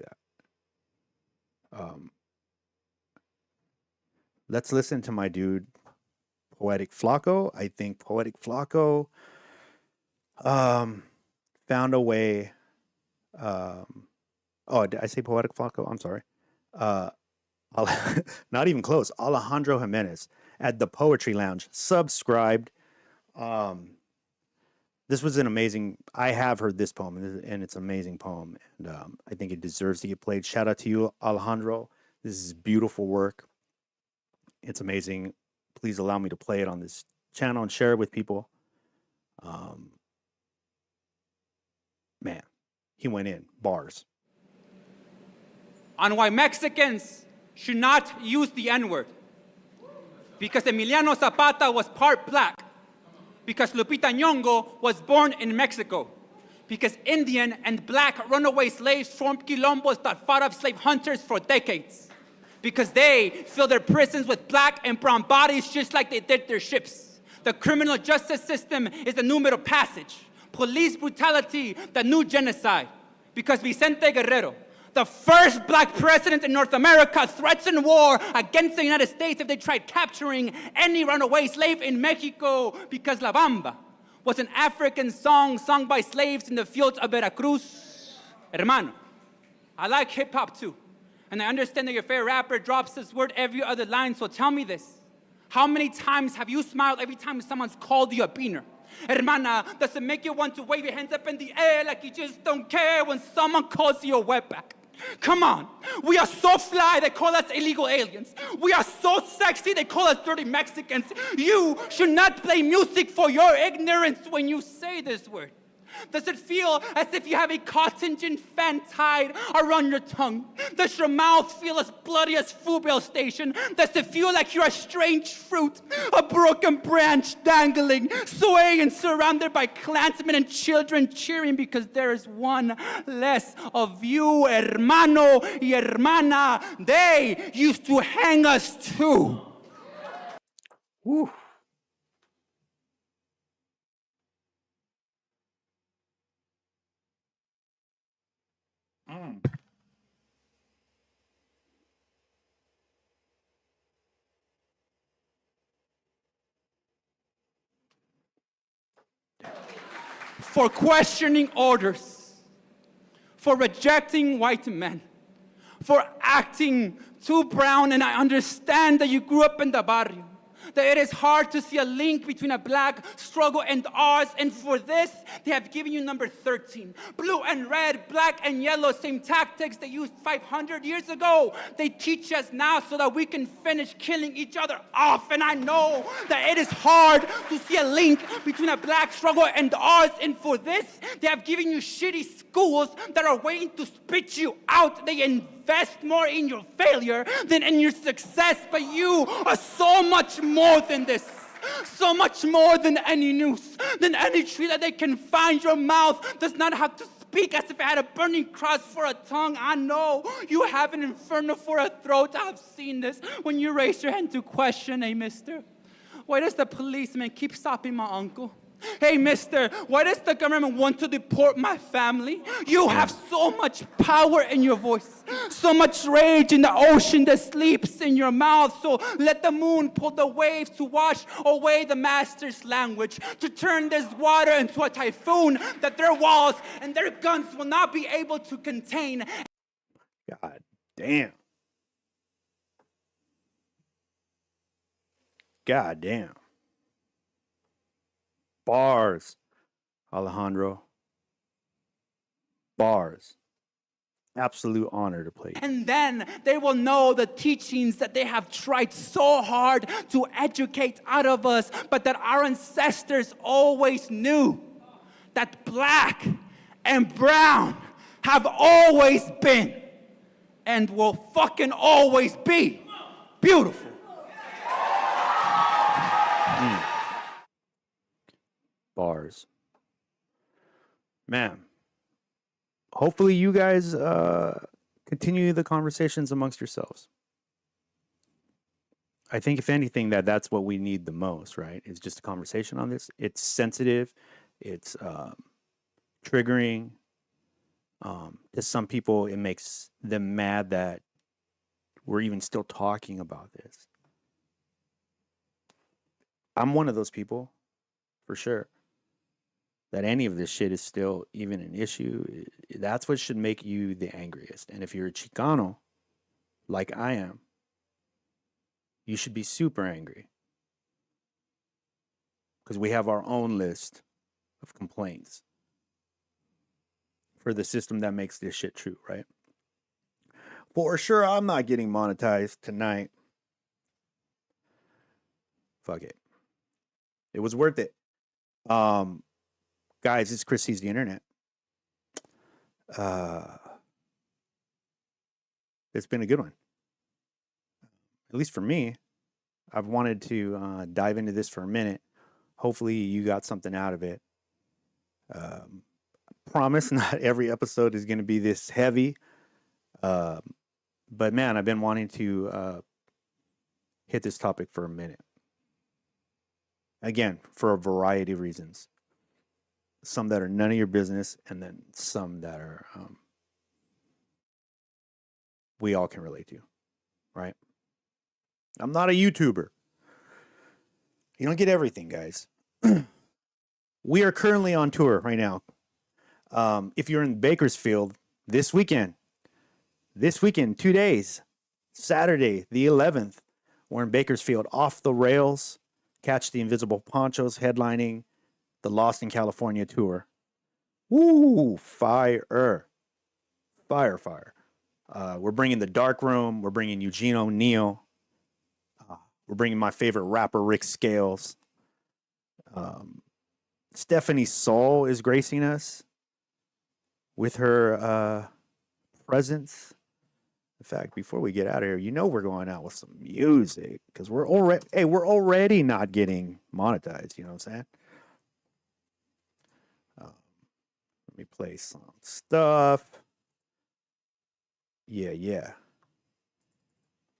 that. Let's listen to my dude, Poetic Flacco. I think Poetic Flacco found a way. Did I say Poetic Flacco? I'm sorry. Not even close. Alejandro Jimenez at the Poetry Lounge. Subscribed. This was an amazing, I have heard this poem, and it's an amazing poem, and I think it deserves to get played. Shout out to you, Alejandro. This is beautiful work. It's amazing. Please allow me to play it on this channel and share it with people. Man, he went in. Bars.
On why Mexicans should not use the N-word. Because Emiliano Zapata was part black. Because Lupita Nyong'o was born in Mexico. Because Indian and black runaway slaves formed quilombos that fought off slave hunters for decades. Because they fill their prisons with black and brown bodies just like they did their ships. The criminal justice system is the new middle passage. Police brutality, the new genocide. Because Vicente Guerrero, the first black president in North America, threatened war against the United States if they tried capturing any runaway slave in Mexico, because La Bamba was an African song sung by slaves in the fields of Veracruz. Hermano, I like hip-hop too, And I understand that your favorite rapper drops this word every other line, so tell me this. How many times have you smiled every time someone's called you a beaner? Hermana, does it make you want to wave your hands up in the air like you just don't care when someone calls you a wetback? Come on, we are so fly, they call us illegal aliens. We are so sexy, they call us dirty Mexicans. You should not play music for your ignorance when you say this word. Does it feel as if you have a cotton gin fan tied around your tongue? Does your mouth feel as bloody as Foobell Station? Does it feel like you're a strange fruit, a broken branch dangling, swaying, surrounded by clansmen and children cheering because there is one less of you, hermano y hermana? They used to hang us too.
Woo.
For questioning orders, for rejecting white men, for acting too brown, and I understand that you grew up in the barrio, that it is hard to see a link between a black struggle and ours, and for this, they have given you number 13. Blue and red, black and yellow, same tactics they used 500 years ago. They teach us now so that we can finish killing each other off, and I know that it is hard to see a link between a black struggle and ours, and for this, they have given you shitty schools that are waiting to spit you out. They invest more in your failure than in your success, but you are so much more than this. So much more than any noose, than any tree that they can find. Your mouth does not have to speak as if it had a burning cross for a tongue. I know you have an inferno for a throat. I've seen this when you raise your hand to question, hey mister, why does the policeman keep stopping my uncle? Hey, mister, why does the government want to deport my family? You have so much power in your voice, so much rage in the ocean that sleeps in your mouth. So let the moon pull the waves to wash away the master's language, to turn this water into a typhoon that their walls and their guns will not be able to contain.
God damn. God damn. Bars, Alejandro. Bars. Absolute honor to play.
And then they will know the teachings that they have tried so hard to educate out of us, but that our ancestors always knew that black and brown have always been and will fucking always be beautiful.
Bars. Man, hopefully you guys continue the conversations amongst yourselves. I think if anything that's what we need the most, right? It's just a conversation on this. It's sensitive. It's triggering. To some people, it makes them mad that we're even still talking about this. I'm one of those people, for sure. That any of this shit is still even an issue. That's what should make you the angriest. And if you're a Chicano, like I am, you should be super angry. Because we have our own list of complaints for the system that makes this shit true, right? For sure, I'm not getting monetized tonight. Fuck it. It was worth it. Guys, it's Chris Sees the Internet. It's been a good one. At least for me. I've wanted to dive into this for a minute. Hopefully you got something out of it. Promise not every episode is going to be this heavy. But man, I've been wanting to hit this topic for a minute. Again, for a variety of reasons. Some that are none of your business, and then some that are we all can relate to, right? I'm not a YouTuber. You don't get everything, guys. We are currently on tour right now. If you're in Bakersfield this weekend, this weekend, 2 days, Saturday, the 11th, we're in Bakersfield, Off the Rails. Catch the Invisible Panchos headlining the Lost in California tour. Woo! Fire. Fire. We're bringing the Dark Room. We're bringing Eugene O'Neill. We're bringing my favorite rapper, Rick Scales. Stephanie Soul is gracing us with her presence. In fact, before we get out of here, you know we're going out with some music because we're already not getting monetized. You know what I'm saying? Let me play some stuff. Yeah.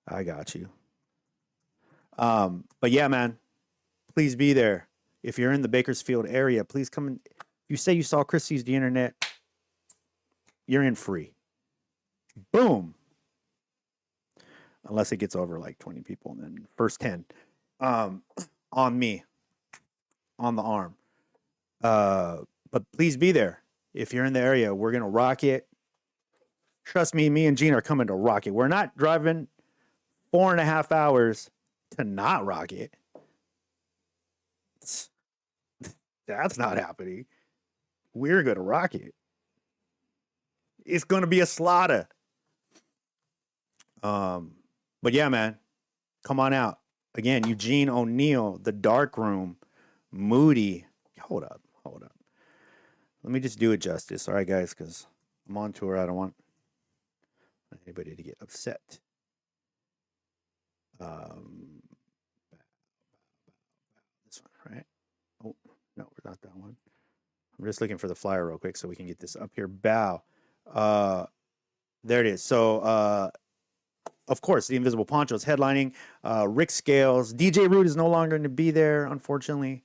I got you. But yeah, man, please be there. If you're in the Bakersfield area, please come. If you say you saw Chris Sees the Internet, you're in free. Boom. Unless it gets over like 20 people, and then first 10 on me, on the arm. But please be there. If you're in the area, we're going to rock it. Trust me, me and Gene are coming to rock it. We're not driving 4.5 hours to not rock it. That's not happening. We're going to rock it. It's going to be a slaughter. But yeah, man, come on out. Again, Eugene O'Neill, The Dark Room, Moody. Hold up. Let me just do it justice. All right, guys, because I'm on tour. I don't want anybody to get upset. This one, right? Oh, no, we're not that one. I'm just looking for the flyer real quick so we can get this up here. Bow. There it is. So, of course, the Invisible Panchos headlining. Rick Scales. DJ Root is no longer going to be there, unfortunately.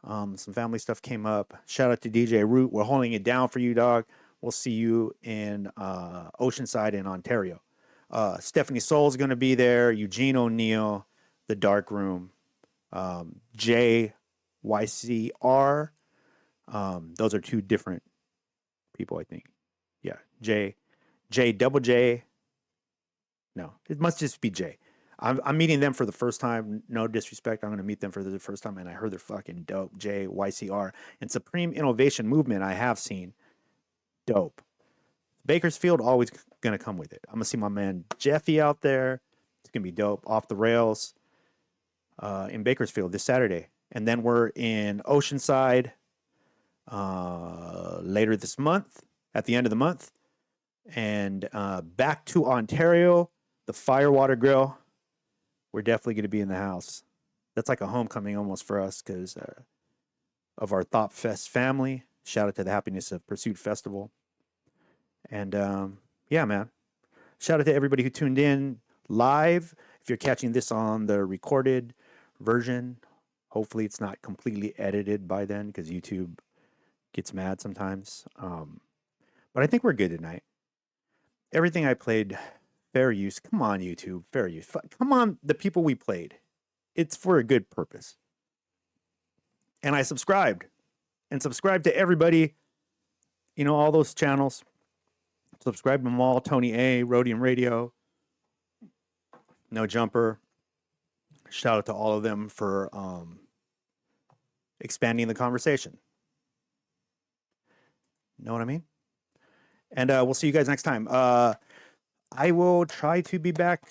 Some family stuff came up. Shout out to DJ Root. We're holding it down for you, dog. We'll see you in Oceanside in Ontario. Stephanie Soul's going to be there. Eugene O'Neill, The Dark Room. JYCR. Those are two different people, I think. Yeah, J. No, it must just be J. I'm meeting them for the first time. No disrespect. I'm going to meet them for the first time, and I heard they're fucking dope. JYCR. And Supreme Innovation Movement I have seen. Dope. Bakersfield, always going to come with it. I'm going to see my man Jeffy out there. It's going to be dope. Off the Rails in Bakersfield this Saturday. And then we're in Oceanside later this month, at the end of the month. And back to Ontario, the Firewater Grill. We're definitely going to be in the house. That's like a homecoming almost for us because of our Thought Fest family. Shout out to the Happiness of Pursuit Festival. And yeah, man. Shout out to everybody who tuned in live. If you're catching this on the recorded version, hopefully it's not completely edited by then because YouTube gets mad sometimes. But I think we're good tonight. Everything I played, fair use. Come on, YouTube, fair use. Come on, the people we played. It's for a good purpose. And I subscribed. And subscribed to everybody. You know, all those channels. Subscribe to them all. Tony A, Rhodium Radio. No Jumper. Shout out to all of them for expanding the conversation. Know what I mean? And we'll see you guys next time. I will try to be back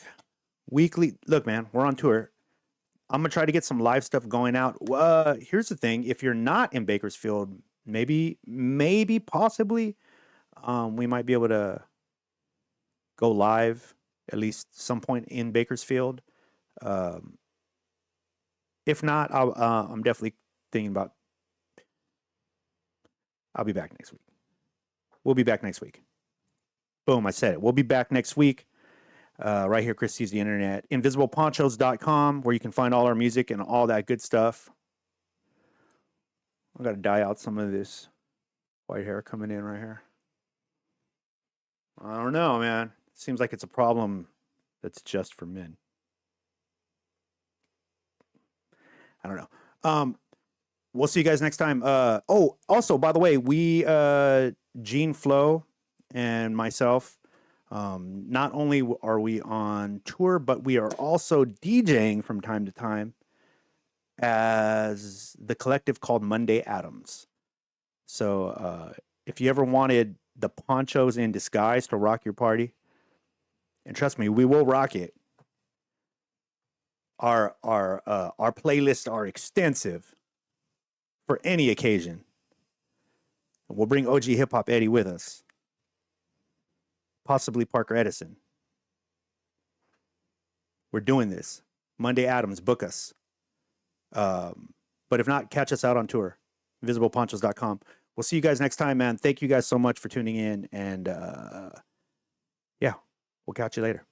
weekly. Look, man, we're on tour. I'm going to try to get some live stuff going out. Here's the thing. If you're not in Bakersfield, maybe, possibly, we might be able to go live at least some point in Bakersfield. If not, I'm definitely thinking about, I'll be back next week. We'll be back next week. Boom, I said it. We'll be back next week. Right here, Chris Sees the Internet. InvisiblePanchos.com, where you can find all our music and all that good stuff. I've got to dye out some of this white hair coming in right here. I don't know, man. Seems like it's a problem that's just for men. I don't know. We'll see you guys next time. Also, by the way, we, Gene Flo and myself, Not only are we on tour, but we are also DJing from time to time as the collective called Monday Adams. So if you ever wanted the ponchos in disguise to rock your party, and trust me, we will rock it. Our playlists are extensive for any occasion. We'll bring OG Hip Hop Eddie with us. Possibly Parker Edison. We're doing this. Monday Adams, book us. But if not, catch us out on tour. InvisiblePanchos.com. We'll see you guys next time, man. Thank you guys so much for tuning in. And yeah, we'll catch you later.